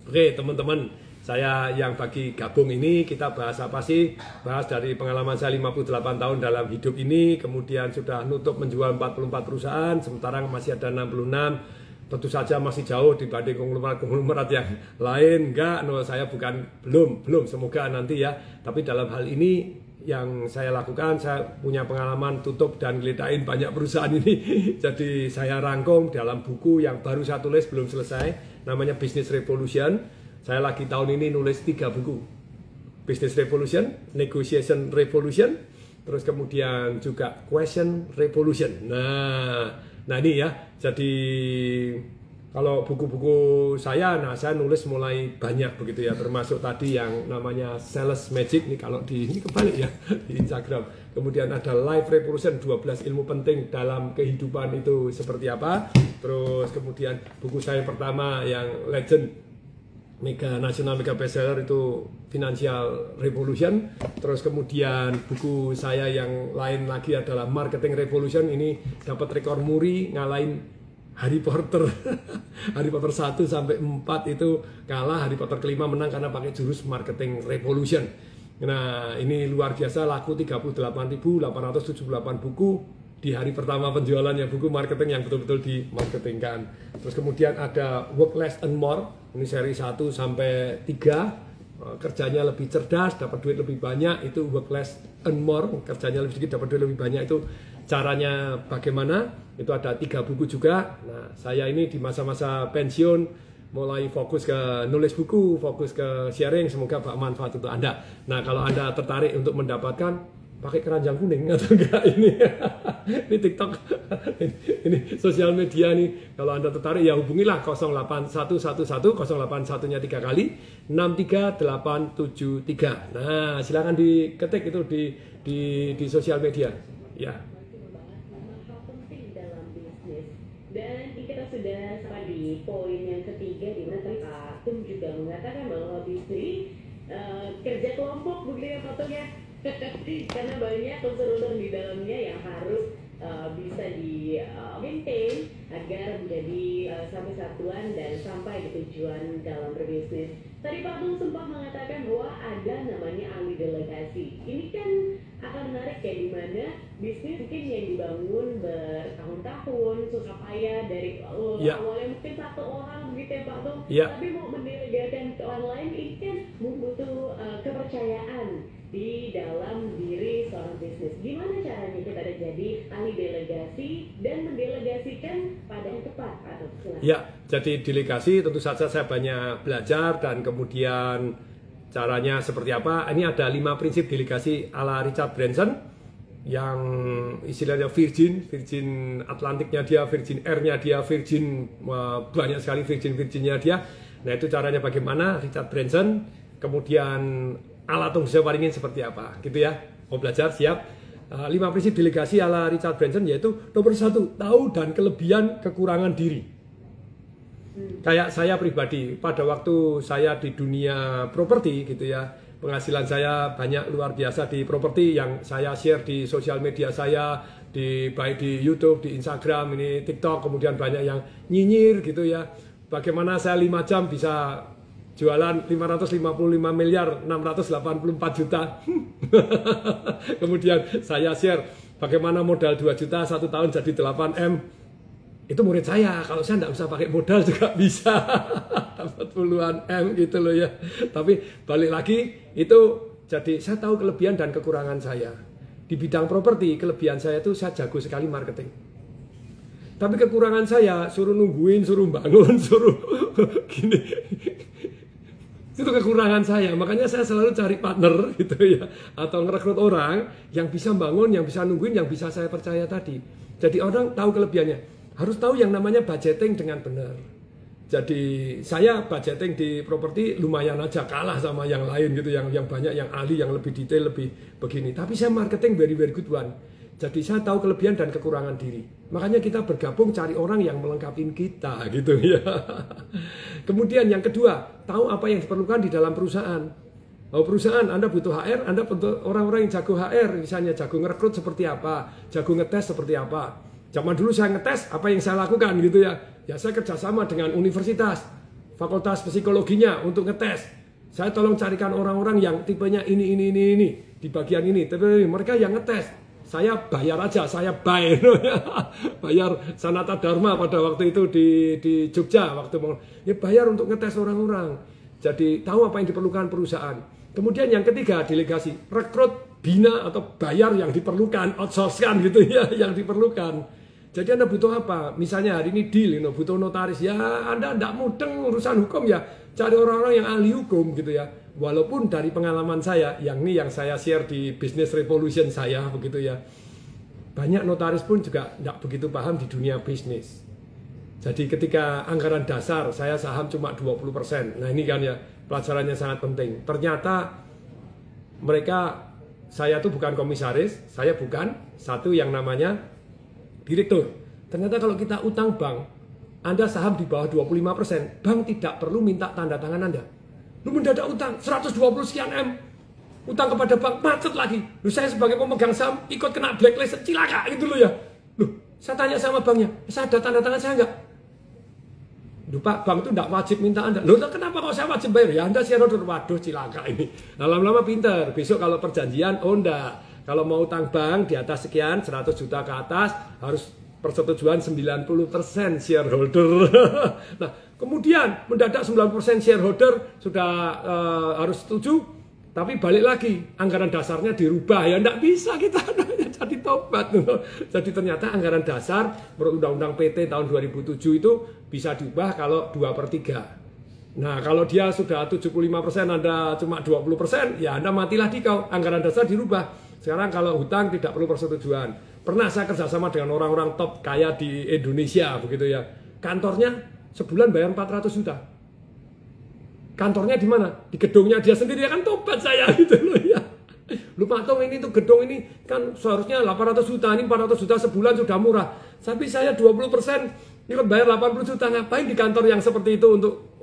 Oke teman-teman, saya yang bagi gabung ini kita bahas apa sih? Bahas dari pengalaman saya 58 tahun dalam hidup ini, kemudian sudah nutup menjual 44 perusahaan, sementara masih ada 66. Tentu saja masih jauh dibanding konglomerat yang lain. Enggak, no, saya belum, semoga nanti ya. Tapi dalam hal ini yang saya lakukan, saya punya pengalaman tutup dan ngeledain banyak perusahaan ini. Jadi saya rangkum dalam buku yang baru saya tulis, belum selesai, namanya Business Revolution. Saya lagi tahun ini nulis 3 buku. Business Revolution, Negotiation Revolution, terus kemudian juga Question Revolution. Nah ini ya, jadi kalau buku-buku saya, saya nulis mulai banyak begitu ya, termasuk tadi yang namanya Sales Magic, nih kalau ini kebalik ya, di Instagram. Kemudian ada Life Revolution, 12 ilmu penting dalam kehidupan itu seperti apa. Terus kemudian buku saya yang pertama yang legend, nasional mega bestseller itu Financial Revolution. Terus kemudian buku saya yang lain lagi adalah Marketing Revolution, ini dapat rekor muri ngalahin Harry Potter. Harry Potter 1 sampai 4 itu kalah, Harry Potter kelima menang karena pakai jurus Marketing Revolution. Nah, ini luar biasa, laku 38.878 buku di hari pertama penjualannya, buku marketing yang betul-betul dimarketingkan. Terus kemudian ada Work Less and More, ini seri 1 sampai 3, kerjanya lebih cerdas, dapat duit lebih banyak, itu Work Less and More, kerjanya lebih sedikit, dapat duit lebih banyak, itu caranya bagaimana, itu ada 3 buku juga. Nah, saya ini di masa-masa pensiun, mulai fokus ke nulis buku, fokus ke sharing, semoga bermanfaat untuk Anda. Nah, kalau Anda tertarik untuk mendapatkan, pakai keranjang kuning atau enggak ini ini TikTok ini sosial media nih, kalau Anda tertarik ya hubungilah 08111 081-nya 3 kali 63873. Nah, silakan diketik itu di sosial media ya. Dan kita sudah sampai di poin yang ketiga, di mana tadi Pak Tum juga mengatakan bahwa bisnis kerja kelompok begitu ya Pak Tum ya. Karena banyak unsur-unsur di dalamnya yang harus bisa di maintain agar menjadi satu satuan dan sampai di tujuan dalam berbisnis. Tadi Pak Tung sempat mengatakan bahwa ada namanya ahli delegasi. Ini kan akan menarik ya, di mana bisnis mungkin yang dibangun bertahun-tahun, susah payah dari awalnya mungkin 1 orang begitu ya Pak Tung. Tapi mau mendelegakan ke orang lain, ini kan butuh kepercayaan di dalam diri seorang bisnis. Gimana caranya kita ada jadi ahli delegasi dan mendelegasikan pada yang tepat, Pak Tum? Ya, jadi delegasi tentu saja saya banyak belajar, dan kemudian caranya seperti apa. Ini ada 5 prinsip delegasi ala Richard Branson, yang istilahnya Virgin Atlantiknya dia, Virgin Air-nya dia, Virgin banyak sekali Virginnya dia. Nah, itu caranya bagaimana Richard Branson. Kemudian ala Tung Desem Waringin seperti apa gitu ya. Mau belajar, siap. 5 prinsip delegasi ala Richard Branson, yaitu nomor 1, tahu dan kelebihan kekurangan diri. Kayak saya pribadi, pada waktu saya di dunia properti gitu ya, penghasilan saya banyak luar biasa di properti yang saya share di sosial media saya, baik di YouTube, di Instagram, ini TikTok, kemudian banyak yang nyinyir gitu ya. Bagaimana saya 5 jam bisa jualan 555 miliar 684 juta. Kemudian saya share bagaimana modal 2 juta 1 tahun jadi 8M. Itu murid saya, kalau saya nggak usah pakai modal juga bisa dapat puluhan M gitu loh ya. Tapi balik lagi, itu jadi saya tahu kelebihan dan kekurangan saya. Di bidang properti, kelebihan saya itu saya jago sekali marketing. Tapi kekurangan saya suruh nungguin, suruh bangun, suruh gini. Itu kekurangan saya, makanya saya selalu cari partner gitu ya, atau ngerekrut orang yang bisa bangun, yang bisa nungguin, yang bisa saya percaya tadi. Jadi orang tahu kelebihannya, harus tahu yang namanya budgeting dengan benar. Jadi saya budgeting di properti lumayan aja, kalah sama yang lain gitu, yang banyak, yang ahli, yang lebih detail, lebih begini. Tapi saya marketing very good one. Jadi saya tahu kelebihan dan kekurangan diri. Makanya kita bergabung cari orang yang melengkapi kita gitu ya. Kemudian yang kedua, tahu apa yang diperlukan di dalam perusahaan. Oh, perusahaan Anda butuh HR, Anda butuh orang-orang yang jago HR, misalnya jago ngerekrut seperti apa, jago ngetes seperti apa. Zaman dulu saya ngetes, apa yang saya lakukan gitu ya. Ya saya kerjasama dengan universitas, fakultas psikologinya untuk ngetes. Saya tolong carikan orang-orang yang tipenya ini, di bagian ini. Tapi mereka yang ngetes. Saya bayar aja, saya buy. Bayar Sanata Dharma pada waktu itu di Jogja. Ya bayar untuk ngetes orang-orang. Jadi tahu apa yang diperlukan perusahaan. Kemudian yang ketiga, delegasi. Rekrut, bina, atau bayar yang diperlukan. Outsource-kan gitu ya, yang diperlukan. Jadi Anda butuh apa? Misalnya hari ini deal, butuh notaris. Ya Anda tidak mudeng urusan hukum ya. Cari orang-orang yang ahli hukum gitu ya. Walaupun dari pengalaman saya, yang saya share di Business Revolution saya begitu ya. Banyak notaris pun juga tidak begitu paham di dunia bisnis. Jadi ketika anggaran dasar saya saham cuma 20%. Nah ini kan ya pelajarannya sangat penting. Ternyata mereka, saya tuh bukan komisaris, saya bukan satu yang namanya direktur. Ternyata kalau kita utang bank, Anda saham di bawah 25%, bank tidak perlu minta tanda tangan Anda. Lu mendadak utang 120 sekian M, utang kepada bank, macet lagi. Lu saya sebagai pemegang saham ikut kena blacklist, cilaka gitu loh ya. Loh, saya tanya sama banknya, saya ada tanda tangan saya enggak? Loh Pak, bank itu enggak wajib minta Anda. Loh kenapa kalau saya wajib bayar? Ya Anda shareholder, waduh cilaka ini. Lama-lama pinter, besok kalau perjanjian, oh enggak. Kalau mau utang bank di atas sekian, 100 juta ke atas, harus persetujuan 90% shareholder. Nah, kemudian mendadak 90% shareholder sudah harus setuju, tapi balik lagi anggaran dasarnya dirubah ya enggak bisa kita jadi tobat. Jadi ternyata anggaran dasar menurut Undang-Undang PT tahun 2007 itu bisa diubah kalau 2/3. Nah, kalau dia sudah 75%, Anda cuma 20%, ya Anda matilah dikau, anggaran dasar dirubah. Sekarang kalau hutang tidak perlu persetujuan. Pernah saya kerjasama dengan orang-orang top kaya di Indonesia begitu ya. Kantornya sebulan bayar 400 juta. Kantornya di mana? Di gedungnya dia sendiri, ya kan tobat saya gitu loh ya. Lu Pak Tong, ini tuh gedung ini kan seharusnya 800 juta, ini 400 juta sebulan sudah murah. Tapi saya 20% ikut bayar 80 juta, ngapain di kantor yang seperti itu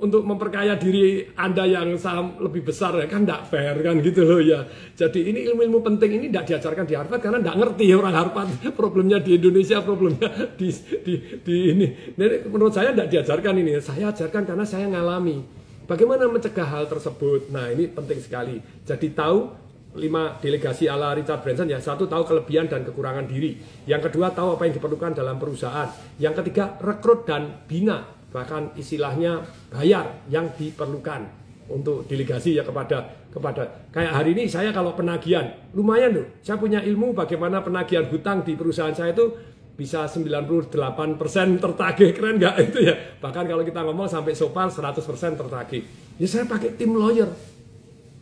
untuk memperkaya diri Anda yang saham lebih besar ya, kan enggak fair kan gitu loh ya. Jadi ini ilmu-ilmu penting ini enggak diajarkan di Harvard karena enggak ngerti orang Harvard problemnya di Indonesia, problemnya di ini. Jadi menurut saya enggak diajarkan ini, saya ajarkan karena saya ngalami. Bagaimana mencegah hal tersebut? Nah ini penting sekali. Jadi tahu 5 delegasi ala Richard Branson ya. 1, tahu kelebihan dan kekurangan diri. Yang kedua, tahu apa yang diperlukan dalam perusahaan. Yang ketiga, rekrut dan bina, bahkan istilahnya bayar yang diperlukan untuk delegasi ya kepada kayak hari ini saya kalau penagihan lumayan loh. Saya punya ilmu bagaimana penagihan hutang di perusahaan saya itu bisa 98% tertagih, keren nggak itu ya. Bahkan kalau kita ngomong sampai sopar 100% tertagih. Ya saya pakai tim lawyer.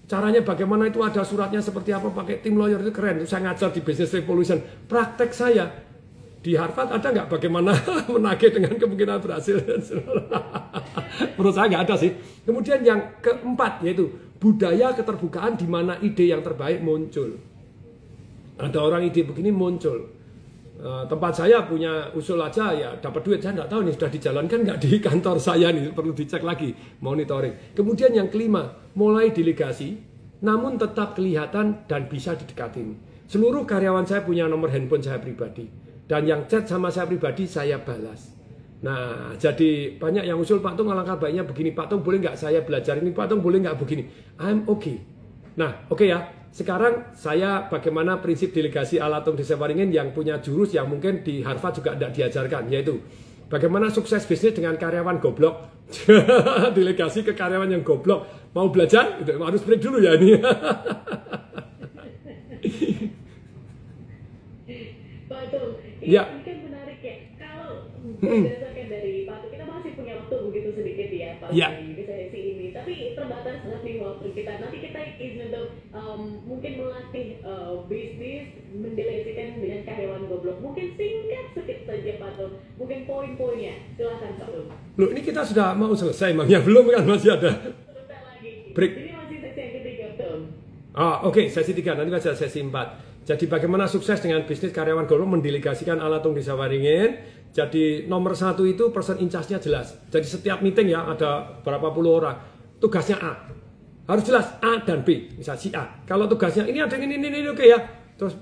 Caranya bagaimana itu ada suratnya seperti apa, pakai tim lawyer itu keren. Saya ngajar di Business Revolution. Praktek saya di Harvard ada nggak bagaimana menagih dengan kemungkinan berhasil? Menurut saya nggak ada sih. Kemudian yang keempat yaitu budaya keterbukaan di mana ide yang terbaik muncul. Ada orang ide begini muncul. Tempat saya punya usul aja ya dapat duit, saya nggak tahu nih sudah dijalankan nggak di kantor saya nih, perlu dicek lagi monitoring. Kemudian yang kelima, mulai delegasi namun tetap kelihatan dan bisa didekatin. Seluruh karyawan saya punya nomor handphone saya pribadi dan yang chat sama saya pribadi saya balas. Nah jadi banyak yang usul, Pak Tung alangkah baiknya begini, Pak Tung boleh nggak saya belajar ini, Pak Tung boleh nggak begini. I'm okay. Nah oke ya. Sekarang saya bagaimana prinsip delegasi ala Tung Desawaringin yang punya jurus yang mungkin di Harvard juga tidak diajarkan, yaitu bagaimana sukses bisnis dengan karyawan goblok. Delegasi ke karyawan yang goblok. Mau belajar? Harus break dulu ya ini. Pak Tung, ya. ini kan menarik ya. Kalau berdasarkan dari Pak, kita masih punya waktu begitu sedikit ya Pak di sesi ini, tapi terbatas nih waktu kita. Nanti kita izin untuk mungkin melatih bisnis mendelegasikan dengan karyawan goblok. Mungkin singkat sedikit saja Pak, atau mungkin poin-poinnya. Silakan Pak. Loh, ini kita sudah mau selesai emangnya? Belum kan, masih ada sebentar lagi. break. Ini masih sesi yang ketiga Tom. Oke, sesi 3, nanti masih ada sesi 4. Jadi bagaimana sukses dengan bisnis karyawan goblok mendelegasikan ala tung desa Waringin. Jadi nomor 1 itu person in charge-nya jelas. Jadi setiap meeting ya ada berapa puluh orang, tugasnya A. Harus jelas A dan B, misal si A. Kalau tugasnya ini ada ini oke ya. Terus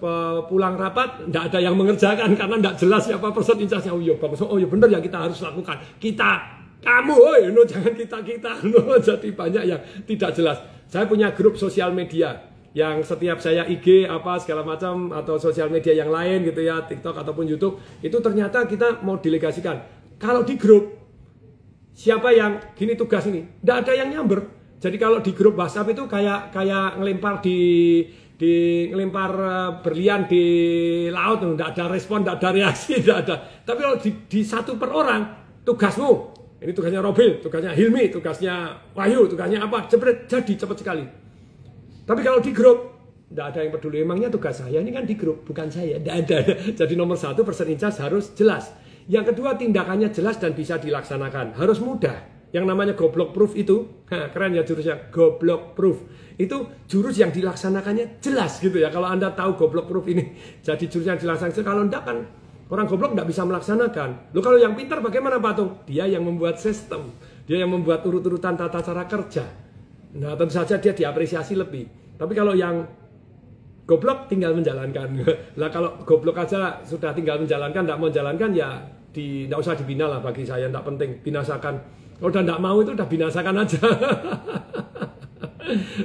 pulang rapat tidak ada yang mengerjakan karena tidak jelas siapa person in charge-nya. Oh iya bagus, oh iya benar ya kita harus lakukan. Kamu, no, jangan kita, no. Jadi banyak yang tidak jelas. Saya punya grup sosial media yang setiap saya IG apa segala macam atau sosial media yang lain gitu ya, TikTok ataupun YouTube, itu ternyata kita mau delegasikan. Kalau di grup siapa yang gini tugas ini, tidak ada yang nyamber. Jadi kalau di grup WhatsApp itu kayak ngelempar ngelempar berlian di laut, tidak ada respon, tidak ada reaksi, tidak ada. Tapi kalau di satu per orang, tugasmu, ini tugasnya Robil, tugasnya Hilmi, tugasnya Wahyu, tugasnya apa, jebret, jadi cepat sekali. Tapi kalau di grup, tidak ada yang peduli. Emangnya tugas saya ini kan di grup, bukan saya. Tidak ada. Jadi nomor 1 person in charge harus jelas. Yang kedua tindakannya jelas dan bisa dilaksanakan. Harus mudah. Yang namanya goblok proof itu, keren ya jurusnya, goblok proof. Itu jurus yang dilaksanakannya jelas gitu ya. Kalau Anda tahu goblok proof ini, jadi jurus yang dilaksanakan. Kalau tidak kan orang goblok tidak bisa melaksanakan. Loh kalau yang pintar bagaimana Pak Tung? Dia yang membuat sistem. Dia yang membuat urut-urutan tata cara kerja. Nah tentu saja dia diapresiasi lebih. Tapi kalau yang goblok tinggal menjalankan. Lah kalau goblok aja sudah tinggal menjalankan, tidak mau menjalankan ya tidak usah dibina lah bagi saya, tidak penting, binasakan. Kalau udah tidak mau itu udah binasakan aja.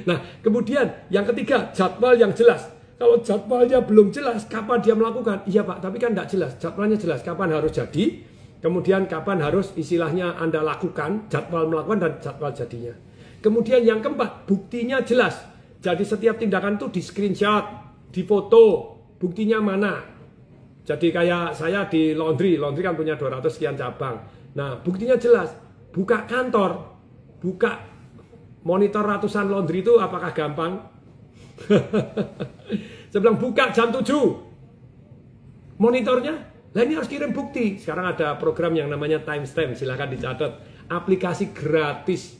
Nah kemudian yang ketiga, jadwal yang jelas. Kalau jadwalnya belum jelas, kapan dia melakukan? Iya Pak, tapi kan tidak jelas. Jadwalnya jelas, kapan harus jadi, kemudian kapan harus istilahnya Anda lakukan, jadwal melakukan dan jadwal jadinya. Kemudian yang keempat, buktinya jelas. Jadi setiap tindakan itu di screenshot, di foto, buktinya mana. Jadi kayak saya di laundry kan punya 200 sekian cabang. Nah buktinya jelas, buka kantor, buka monitor ratusan laundry itu apakah gampang? Saya bilang buka jam 7 monitornya, lah ini harus kirim bukti. Sekarang ada program yang namanya timestamp, silahkan dicatat. Aplikasi gratis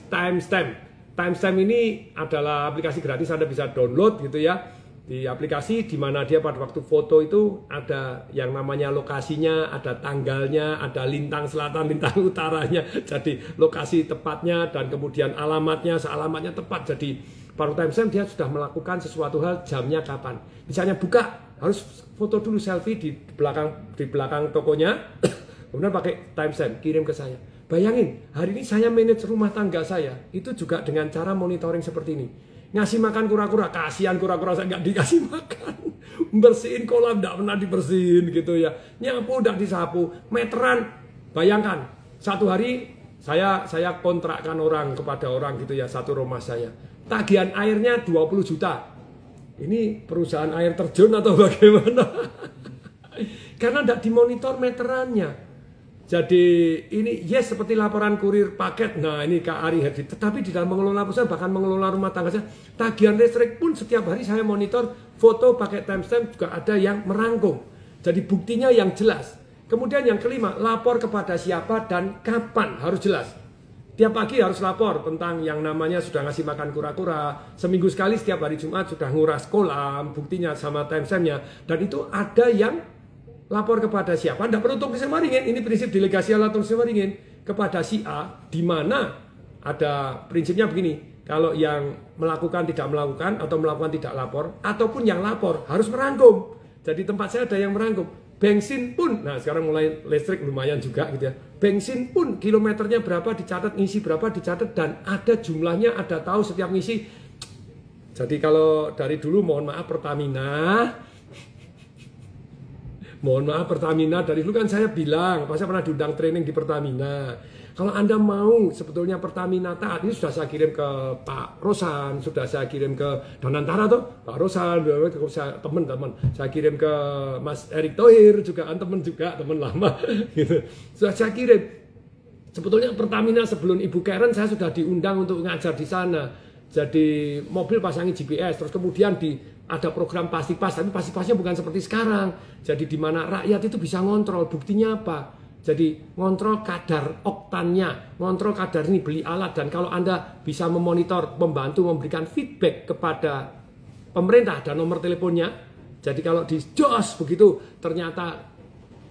timestamp. Timestamp ini adalah aplikasi gratis, Anda bisa download gitu ya. Di aplikasi di mana dia pada waktu foto itu ada yang namanya lokasinya, ada tanggalnya, ada lintang selatan, lintang utaranya. Jadi lokasi tepatnya dan kemudian alamatnya, sealamatnya tepat. Jadi pada timestamp dia sudah melakukan sesuatu hal, jamnya kapan. Misalnya buka, harus foto dulu selfie di belakang tokonya, kemudian pakai timestamp, kirim ke saya. Bayangin, hari ini saya manage rumah tangga saya, itu juga dengan cara monitoring seperti ini. Ngasih makan kura-kura, kasihan kura-kura saya nggak dikasih makan. Bersihin kolam, nggak pernah dibersihin gitu ya. Nyapu, nggak disapu. Meteran, bayangkan, satu hari saya kontrakkan orang kepada orang gitu ya, satu rumah saya. Tagihan airnya 20 juta. Ini perusahaan air terjun atau bagaimana? Karena nggak dimonitor meterannya. Jadi ini yes seperti laporan kurir paket. Nah ini Kak Ari Hadi. Tetapi di dalam mengelola perusahaan, bahkan mengelola rumah tangga saya, tagihan listrik pun setiap hari saya monitor, foto pakai timestamp juga ada yang merangkum. Jadi buktinya yang jelas. Kemudian yang kelima, lapor kepada siapa dan kapan harus jelas. Tiap pagi harus lapor tentang yang namanya sudah ngasih makan kura-kura. Seminggu sekali setiap hari Jumat sudah nguras kolam, buktinya sama timestampnya. Dan itu ada yang lapor kepada siapa, tidak perlu tung desa Waringin. Ini prinsip delegasi ala tung desa Waringin kepada si A, di mana ada prinsipnya begini. Kalau yang melakukan tidak melakukan atau melakukan tidak lapor, ataupun yang lapor harus merangkum. Jadi tempat saya ada yang merangkum. Bensin pun, nah sekarang mulai listrik lumayan juga gitu ya. Bensin pun kilometernya berapa dicatat, ngisi berapa dicatat, dan ada jumlahnya, ada tahu setiap ngisi. Jadi kalau dari dulu mohon maaf Pertamina dari dulu kan saya bilang, saya pernah diundang training di Pertamina. Kalau Anda mau sebetulnya Pertamina taat, ini sudah saya kirim ke Pak Rosan, sudah saya kirim ke Danantara tuh, Pak Rosan, teman-teman, saya kirim ke Mas Erick Thohir juga, teman lama, gitu. Sudah saya kirim. Sebetulnya Pertamina sebelum Ibu Karen saya sudah diundang untuk ngajar di sana. Jadi mobil pasangi GPS, terus kemudian ada program Pastipas, tapi Pastipasnya bukan seperti sekarang. Jadi di mana rakyat itu bisa ngontrol, buktinya apa? Jadi ngontrol kadar oktannya, ngontrol kadar ini beli alat, dan kalau Anda bisa memonitor, membantu memberikan feedback kepada pemerintah dan nomor teleponnya. Jadi kalau di jos begitu ternyata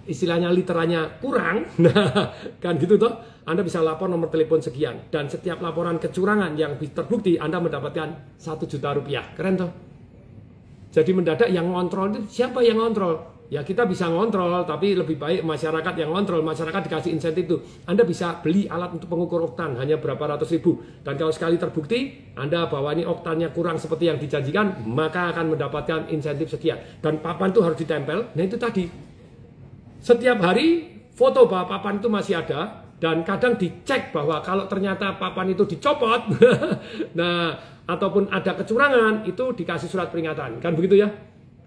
istilahnya literannya kurang, nah kan gitu toh. Anda bisa lapor nomor telepon sekian, dan setiap laporan kecurangan yang terbukti Anda mendapatkan 1 juta rupiah. Keren toh? Jadi mendadak yang ngontrol itu siapa yang ngontrol? Ya kita bisa ngontrol, tapi lebih baik masyarakat yang ngontrol. Masyarakat dikasih insentif itu. Anda bisa beli alat untuk pengukur oktan hanya berapa ratus ribu. Dan kalau sekali terbukti Anda bahwa ini oktannya kurang seperti yang dijanjikan, maka akan mendapatkan insentif sekian. Dan papan itu harus ditempel. Nah itu tadi. Setiap hari foto bahwa papan itu masih ada. Dan kadang dicek bahwa kalau ternyata papan itu dicopot, nah ataupun ada kecurangan, itu dikasih surat peringatan, kan begitu ya.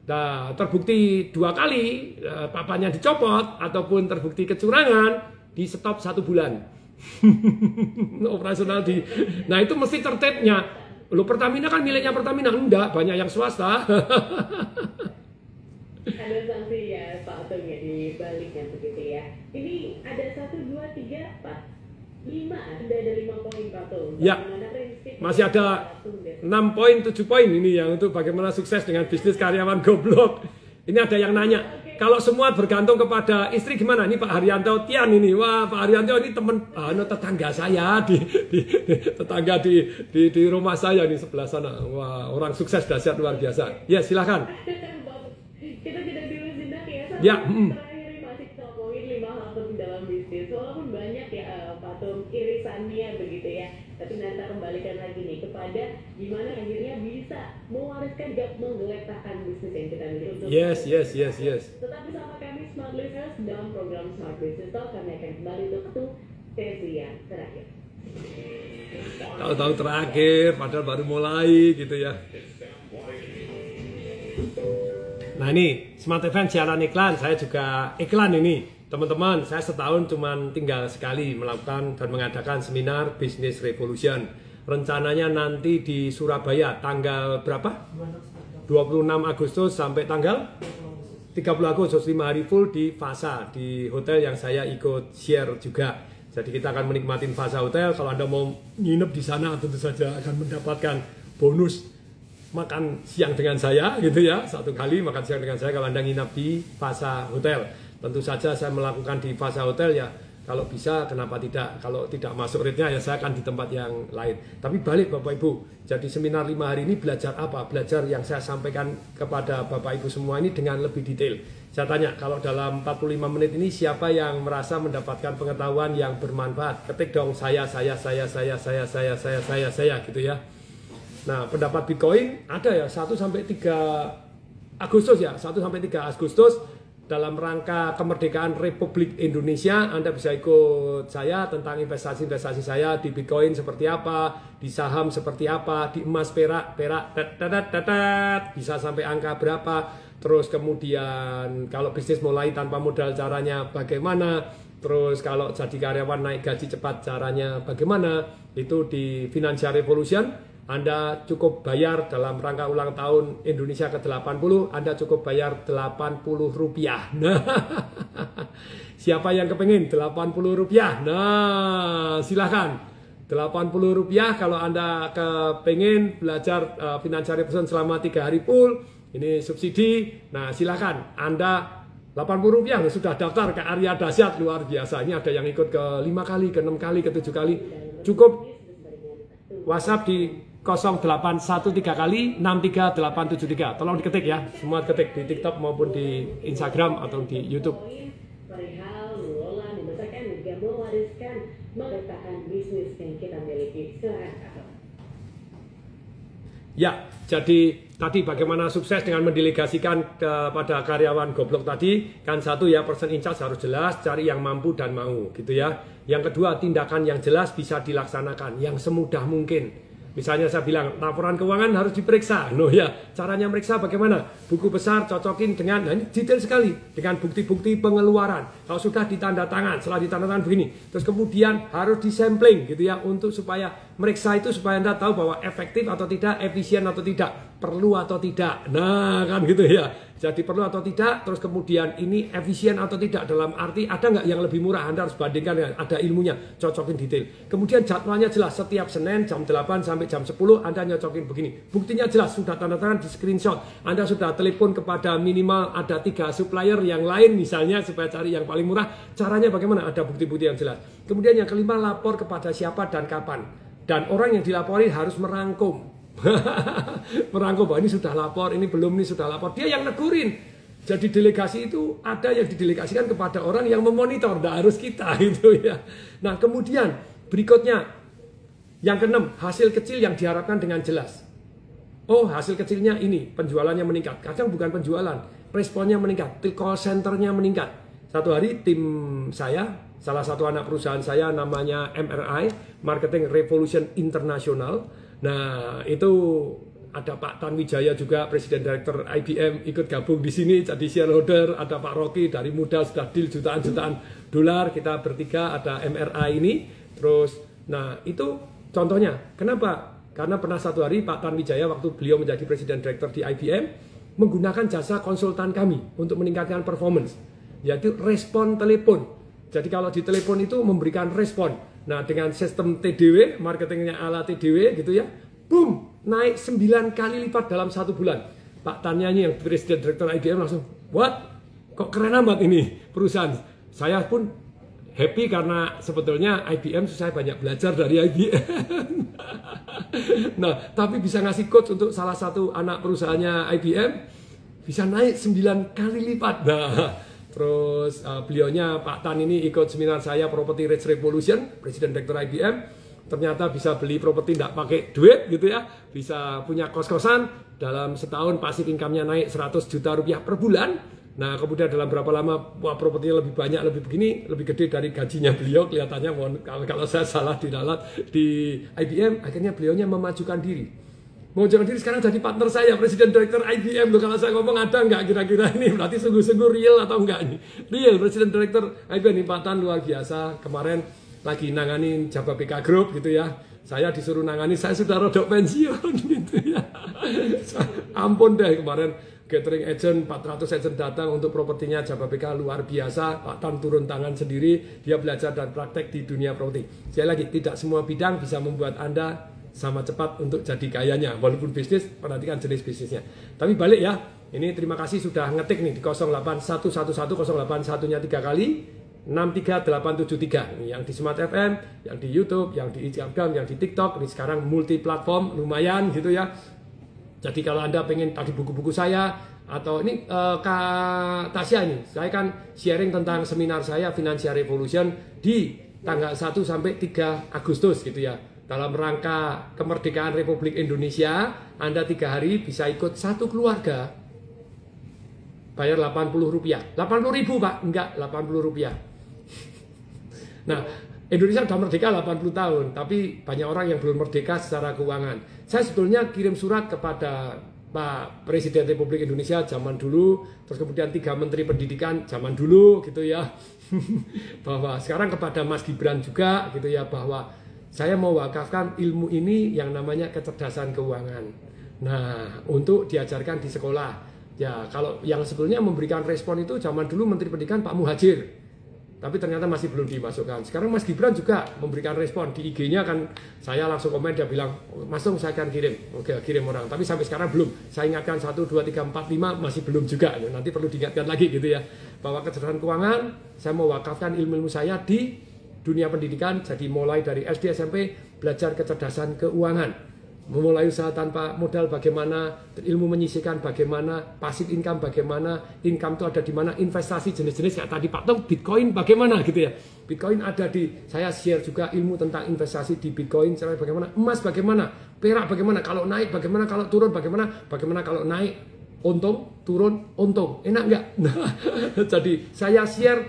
Nah terbukti 2 kali papannya dicopot ataupun terbukti kecurangan, di stop 1 bulan operasional di. Nah itu mesti tertibnya. Lo Pertamina kan miliknya Pertamina, enggak, banyak yang swasta. Ada sanksi ya Pak Otom ya di baliknya begitu ya. Ini ada 1, 2, 3, 4, 5, ada 5 poin Pak Otom. Ya, masih ada 6 poin, 7 poin ini yang untuk bagaimana sukses dengan bisnis karyawan goblok. Ini ada yang nanya, kalau semua bergantung kepada istri gimana? Ini Pak Haryanto Tian ini, wah Pak Haryanto ini teman tetangga saya tetangga di rumah saya di sebelah sana. Wah orang sukses dahsyat luar biasa. Ya silahkan. Kita tidak dilusinak ya. Ya. Terakhir masih ngomongin 5 hal penting dalam bisnis. Walaupun banyak ya Pak Tom irisannya begitu ya. Tapi nanti kembalikan lagi nih kepada gimana akhirnya bisa mewariskan gak menggeletakkan bisnis yang kita miliki. Yes. Tetap bersama kami Smart Listeners dalam program Smart Business Talk. Kami akan kembali untuk sesi yang terakhir. Tahu-tahu terakhir, padahal baru mulai gitu ya. Nah ini Smart Event siaran iklan, saya juga iklan ini. Teman-teman, saya setahun cuman tinggal sekali melakukan dan mengadakan seminar Business Revolution. Rencananya nanti di Surabaya tanggal berapa? 26 Agustus sampai tanggal 30 Agustus, 5 hari full di Fasa, di hotel yang saya ikut share juga. Jadi kita akan menikmati Fasa Hotel. Kalau Anda mau nginep di sana tentu saja akan mendapatkan bonus makan siang dengan saya gitu ya, 1 kali makan siang dengan saya kalau Anda nginap di Fasa Hotel. Tentu saja saya melakukan di Fasa Hotel ya, kalau bisa kenapa tidak, kalau tidak masuk rate-nya ya saya akan di tempat yang lain. Tapi balik Bapak Ibu, jadi seminar 5 hari ini belajar apa? Belajar yang saya sampaikan kepada Bapak Ibu semua ini dengan lebih detail. Saya tanya, kalau dalam 45 menit ini siapa yang merasa mendapatkan pengetahuan yang bermanfaat? Ketik dong saya gitu ya. Nah, pendapat Bitcoin ada ya 1 sampai 3 Agustus ya, 1 sampai 3 Agustus dalam rangka kemerdekaan Republik Indonesia. Anda bisa ikut saya tentang investasi-investasi saya di Bitcoin seperti apa, di saham seperti apa, di emas perak bisa sampai angka berapa. Terus kemudian kalau bisnis mulai tanpa modal caranya bagaimana. Terus kalau jadi karyawan naik gaji cepat caranya bagaimana. Itu di Financial Revolution. Anda cukup bayar dalam rangka ulang tahun Indonesia ke-80, Anda cukup bayar Rp80. Nah, siapa yang kepengen Rp80? Nah, silahkan. Rp80 kalau Anda kepengen belajar Financial Revolution selama 3 hari full, ini subsidi. Nah, silahkan. Anda Rp80 sudah daftar ke Arya Dahsyat luar biasa. Ini ada yang ikut ke 5 kali, ke 6 kali, ke 7 kali. Cukup WhatsApp di 0813 kali 63873. Tolong diketik ya, semua ketik di TikTok maupun di Instagram atau di YouTube. Perihal mengelola, membesarkan, juga mewariskan, meletakkan bisnis yang kita miliki. Silakan. Ya, Jadi tadi bagaimana sukses dengan mendelegasikan kepada karyawan goblok tadi, kan satu ya, person in charge harus jelas, cari yang mampu dan mau gitu ya. Yang kedua, tindakan yang jelas bisa dilaksanakan yang semudah mungkin. Misalnya saya bilang laporan keuangan harus diperiksa, no ya, caranya meriksa bagaimana? Buku besar cocokin dengan, nah ini detail sekali, dengan bukti-bukti pengeluaran. Kalau sudah ditanda tangan, setelah ditanda tangan begini, terus kemudian harus disampling gitu ya, untuk supaya meriksa itu supaya Anda tahu bahwa efektif atau tidak, efisien atau tidak, perlu atau tidak. Nah kan gitu ya. Jadi perlu atau tidak, terus kemudian ini efisien atau tidak, dalam arti ada nggak yang lebih murah, Anda harus bandingkan dengan ada ilmunya, cocokin detail. Kemudian jadwalnya jelas, setiap Senin jam 8 sampai jam 10 Anda nyocokin begini. Buktinya jelas, sudah tanda tangan di screenshot. Anda sudah telepon kepada minimal ada 3 supplier yang lain misalnya supaya cari yang paling murah. Caranya bagaimana? Ada bukti-bukti yang jelas. Kemudian yang kelima, lapor kepada siapa dan kapan. Dan orang yang dilapori harus merangkum. Merangkum bahwa ini sudah lapor, ini belum, ini sudah lapor. Dia yang negurin. Jadi delegasi itu ada yang didelegasikan kepada orang yang memonitor, tidak harus kita gitu ya. Nah kemudian berikutnya yang keenam, hasil kecil yang diharapkan dengan jelas. Oh hasil kecilnya ini, penjualannya meningkat. Kadang bukan penjualan, responnya meningkat, call centernya meningkat. Satu hari tim saya, salah satu anak perusahaan saya namanya MRI, Marketing Revolution International. Nah itu ada Pak Tan Wijaya juga, Presiden Direktur IBM ikut gabung di sini jadi shareholder. Ada Pak Rocky dari muda sudah deal jutaan-jutaan dolar. Kita bertiga ada MRI ini. Terus, nah itu contohnya. Kenapa? Karena pernah satu hari Pak Tan Wijaya waktu beliau menjadi Presiden Direktur di IBM menggunakan jasa konsultan kami untuk meningkatkan performance, yaitu respon telepon. Jadi kalau di telepon itu memberikan respon. Nah dengan sistem TDW, marketingnya ala TDW gitu ya, boom, naik 9 kali lipat dalam 1 bulan. Pak Tanyanya yang Presiden Direktur IBM langsung, what? Kok keren amat ini perusahaan. Saya pun happy karena sebetulnya IBM saya banyak belajar dari IBM. Nah tapi bisa ngasih coach untuk salah satu anak perusahaannya IBM, bisa naik 9 kali lipat. Nah terus beliaunya Pak Tan ini ikut seminar saya Property Rich Revolution, Presiden Direktur IBM. Ternyata bisa beli properti tidak pakai duit gitu ya, bisa punya kos-kosan, dalam setahun pasif income-nya naik 100 juta rupiah per bulan. Nah kemudian dalam berapa lama, wah propertinya lebih banyak, lebih begini, lebih gede dari gajinya beliau kelihatannya. Kalau saya salah di IBM, akhirnya beliaunya memajukan diri. Mau jangan diri sekarang jadi partner saya, Presiden Direktur IBM loh. Kalau saya ngomong ada nggak kira-kira ini, berarti sungguh-sungguh real atau enggak ini? Real, Presiden Direktur IBM ini Pak Tan luar biasa. Kemarin lagi nanganin Jababeka Group gitu ya. Saya disuruh nangani, saya sudah rodok pensiun gitu ya. Ampun deh, kemarin catering agent, 400 agent datang untuk propertinya Jababeka, luar biasa. Pak Tan turun tangan sendiri, dia belajar dan praktek di dunia properti. Sekali lagi, tidak semua bidang bisa membuat Anda sama cepat untuk jadi kayanya. Walaupun bisnis, perhatikan jenis bisnisnya. Tapi balik ya, ini terima kasih sudah ngetik nih di 08111081-nya 3 kali, 63873. Yang di Smart FM, yang di YouTube, yang di Instagram, yang di TikTok. Ini sekarang multi platform, lumayan gitu ya. Jadi kalau Anda pengen tadi buku-buku saya, atau ini Kak Tasya ini, saya kan sharing tentang seminar saya Financial Revolution di tanggal 1 sampai 3 Agustus gitu ya. Dalam rangka kemerdekaan Republik Indonesia, Anda 3 hari bisa ikut satu keluarga, bayar 80 rupiah. 80 ribu Pak, enggak 80 rupiah. Nah, Indonesia sudah merdeka 80 tahun, tapi banyak orang yang belum merdeka secara keuangan. Saya sebetulnya kirim surat kepada Pak Presiden Republik Indonesia zaman dulu, terus kemudian 3 Menteri Pendidikan zaman dulu gitu ya, bahwa sekarang kepada Mas Gibran juga gitu ya, bahwa saya mau wakafkan ilmu ini yang namanya kecerdasan keuangan. Nah, untuk diajarkan di sekolah. Ya, kalau yang sebetulnya memberikan respon itu zaman dulu Menteri Pendidikan Pak Muhajir. Tapi ternyata masih belum dimasukkan. Sekarang Mas Gibran juga memberikan respon. Di IG-nya kan saya langsung komen, dia bilang, Mas Tung saya akan kirim. Oke, kirim orang. Tapi sampai sekarang belum. Saya ingatkan 1, 2, 3, 4, 5 masih belum juga. Nanti perlu diingatkan lagi gitu ya. Bahwa kecerdasan keuangan, saya mau wakafkan ilmu-ilmu saya di dunia pendidikan. Jadi mulai dari SD, SMP, belajar kecerdasan keuangan. Memulai usaha tanpa modal bagaimana, ilmu menyisihkan bagaimana, passive income bagaimana, income itu ada di mana, investasi jenis-jenis kayak tadi Pak Tong, Bitcoin bagaimana gitu ya. Bitcoin ada di, saya share juga ilmu tentang investasi di Bitcoin, cara bagaimana, emas bagaimana, Perak bagaimana kalau naik, bagaimana kalau turun, bagaimana kalau naik untung, turun untung. Enak nggak? Nah, jadi saya share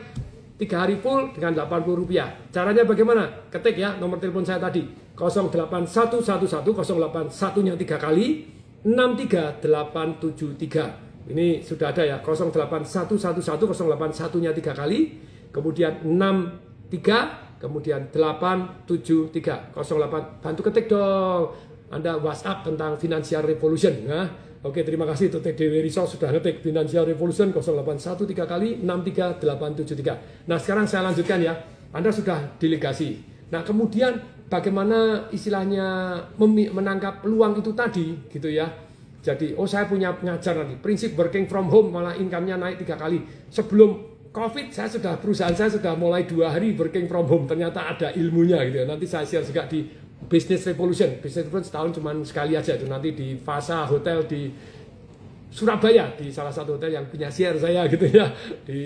3 hari full dengan Rp80. Caranya bagaimana? Ketik ya nomor telepon saya tadi 08111 081-nya 3 kali 63873. Ini sudah ada ya 08111 081-nya 3 kali, kemudian 63, kemudian 873 08. Bantu ketik dong Anda WhatsApp tentang Financial Revolution. Nah, oke, terima kasih untuk TDW Risol sudah ngetik Financial Revolution 081 3 kali 63873. Nah, sekarang saya lanjutkan ya. Anda sudah delegasi. Nah, kemudian bagaimana istilahnya menangkap peluang itu tadi gitu ya. Jadi, saya punya ngajar nanti prinsip working from home, malah income-nya naik 3 kali. Sebelum COVID perusahaan saya sudah mulai 2 hari working from home. Ternyata ada ilmunya gitu ya. Nanti saya share juga di Business Revolution setahun cuma sekali aja itu, nanti di Fasa Hotel di Surabaya, di salah satu hotel yang punya share saya gitu ya, di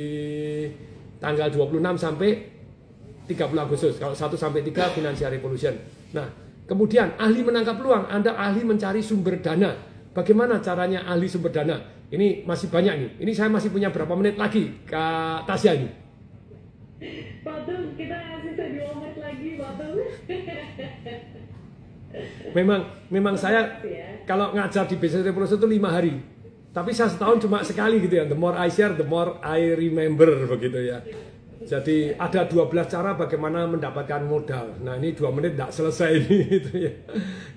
tanggal 26 sampai 30 Agustus kalau 1 sampai 3 Financial Revolution. Nah, kemudian ahli menangkap peluang, Anda ahli mencari sumber dana. Bagaimana caranya ahli sumber dana? Ini masih banyak nih. Ini saya masih punya berapa menit lagi Kak Tasya ini? Pak Tung, kita sisa 2 menit lagi, Pak Tung. Memang saya kalau ngajar di Business Revolution itu 5 hari. Tapi saya setahun cuma sekali gitu ya. The more I share, the more I remember begitu ya. Jadi ada 12 cara bagaimana mendapatkan modal. Nah, ini 2 menit tidak selesai gitu ya.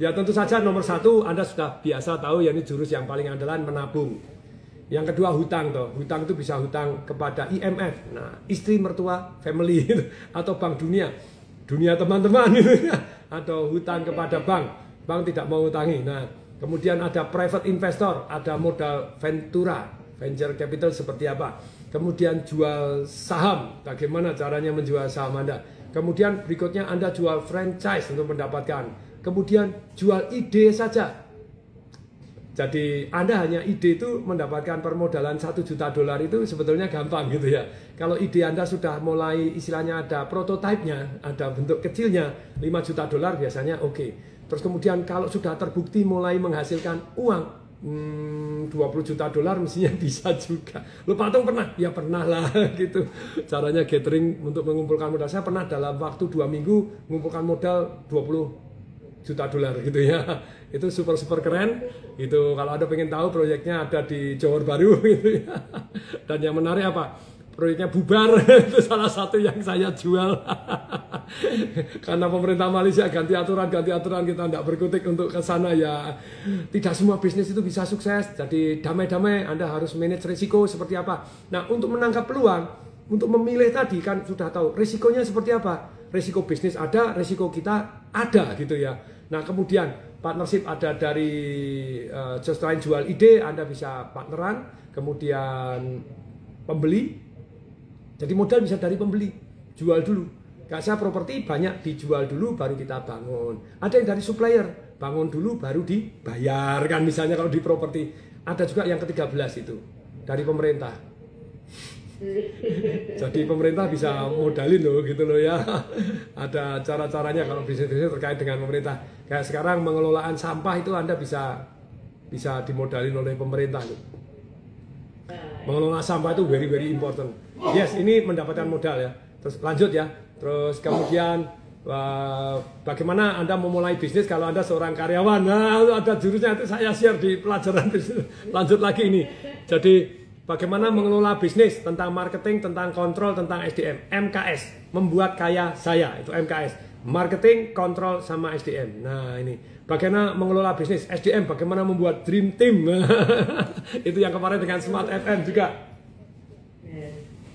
Ya tentu saja nomor 1 Anda sudah biasa tahu ya, ini jurus yang paling andalan menabung. Yang kedua hutang toh. Hutang itu bisa hutang kepada IMF. Nah, istri, mertua, family gitu. Atau Bank Dunia. Dunia teman-teman gitu ya. Atau hutang kepada bank. Bank tidak mau hutangi. Nah, kemudian ada private investor, ada modal ventura, venture capital seperti apa. Kemudian jual saham, bagaimana caranya menjual saham Anda. Kemudian berikutnya Anda jual franchise untuk mendapatkan. Kemudian jual ide saja. Jadi Anda hanya ide itu mendapatkan permodalan $1 juta itu sebetulnya gampang gitu ya. Kalau ide Anda sudah mulai istilahnya ada prototipenya, ada bentuk kecilnya, $5 juta biasanya oke. Terus kemudian kalau sudah terbukti mulai menghasilkan uang, $20 juta mestinya bisa juga. Lu Pak Tung pernah? Ya pernah lah gitu. Caranya gathering untuk mengumpulkan modal. Saya pernah dalam waktu 2 minggu mengumpulkan modal $20 juta gitu ya. Itu super keren. Itu kalau Anda pengen tahu proyeknya ada di Johor Bahru gitu ya. Dan yang menarik apa? Proyeknya bubar. Itu salah satu yang saya jual. Karena pemerintah Malaysia ganti aturan kita tidak berkutik untuk ke sana ya. Tidak semua bisnis itu bisa sukses. Jadi damai-damai Anda harus manage risiko seperti apa. Nah, untuk menangkap peluang, untuk memilih tadi kan sudah tahu risikonya seperti apa. Risiko bisnis ada, risiko kita ada gitu ya. Nah, kemudian partnership ada dari just lain jual ide, Anda bisa partneran, kemudian pembeli. Jadi modal bisa dari pembeli, jual dulu. Kayak saya properti banyak dijual dulu baru kita bangun. Ada yang dari supplier, bangun dulu baru dibayar kan misalnya kalau di properti. Ada juga yang ke-13 itu dari pemerintah. Jadi pemerintah bisa modalin loh gitu loh ya. Ada cara-caranya kalau bisnis-bisnis terkait dengan pemerintah. Kayak sekarang pengelolaan sampah itu Anda bisa dimodalin oleh pemerintah loh. Mengelola sampah itu very important. Yes, ini mendapatkan modal ya. Terus lanjut ya. Terus kemudian bagaimana Anda memulai bisnis kalau Anda seorang karyawan. Nah, ada jurusnya itu saya share di pelajaran bisnis. Lanjut lagi ini. Jadi bagaimana mengelola bisnis, tentang marketing, tentang kontrol, tentang SDM. MKS, membuat kaya saya, itu MKS. Marketing, kontrol, sama SDM. Nah ini, bagaimana mengelola bisnis, SDM, bagaimana membuat dream team. Itu yang kemarin dengan Smart FM juga.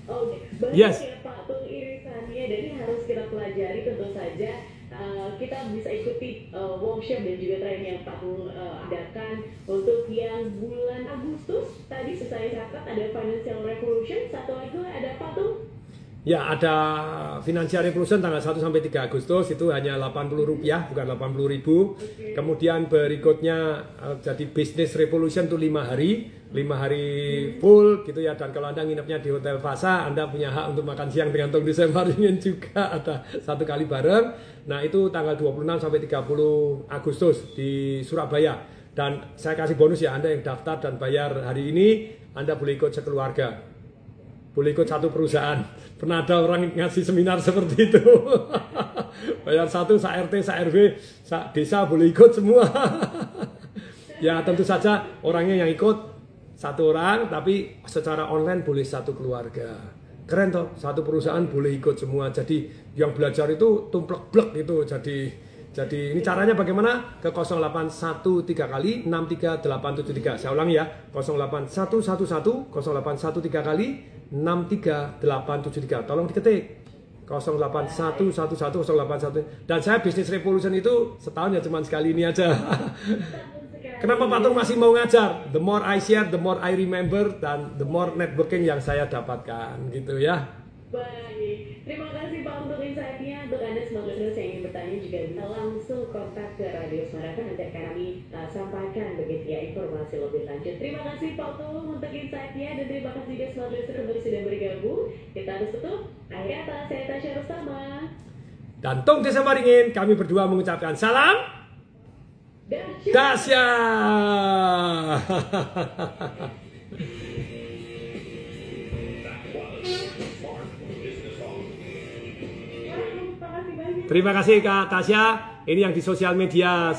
Oke, banyak yes. Ya Pak Tung irisannya, dan ini harus kita pelajari tentu saja. Kita bisa ikuti workshop dan juga training yang Pak Tung adakan untuk yang bulan Agustus. Tadi saya catat ada Financial Revolution, satu lagi ada Pak Tung. Ya, ada Financial Revolution tanggal 1 sampai 3 Agustus itu hanya Rp80 bukan 80.000. Okay. Kemudian berikutnya jadi Business Revolution itu 5 hari. 5 hari full gitu ya. Dan kalau Anda nginepnya di Hotel Fasa, Anda punya hak untuk makan siang dengan Tung Desem Waringin juga ada 1 kali bareng. Nah itu tanggal 26 sampai 30 Agustus di Surabaya. Dan saya kasih bonus ya, Anda yang daftar dan bayar hari ini, Anda boleh ikut sekeluarga, boleh ikut satu perusahaan. Pernah ada orang ngasih seminar seperti itu. Bayar satu, sa-RT, sa-RW, sa-desa boleh ikut semua. Ya tentu saja orangnya yang ikut 1 orang, tapi secara online boleh 1 keluarga. Keren toh, 1 perusahaan boleh ikut semua. Jadi yang belajar itu tumplek-blek gitu. Jadi ini caranya bagaimana? Ke 0813 kali 63873. Saya ulangi ya, 08111 0813 kali 63873. Tolong diketik 08111 081. Dan saya Business Revolution itu setahun ya cuma sekali ini aja. Kenapa Pak Tung masih mau ngajar? The more I share, the more I remember, dan the more networking yang saya dapatkan gitu ya. Baik, terima kasih Pak untuk insight-nya. Untuk Anda semoga yang ingin bertanya juga bisa langsung kontak ke Radio Semarakan, nanti akan kami sampaikan begitu ya informasi lebih lanjut. Terima kasih Pak Tung untuk insight-nya, dan terima kasih juga smart listener kembali sudah bergabung. Kita harus tutup. Akhir kata, saya Tasya Rustama dan Tung Desem Waringin, kami berdua mengucapkan salam dahsyat. Terima kasih Kak Tasya. Ini yang di sosial media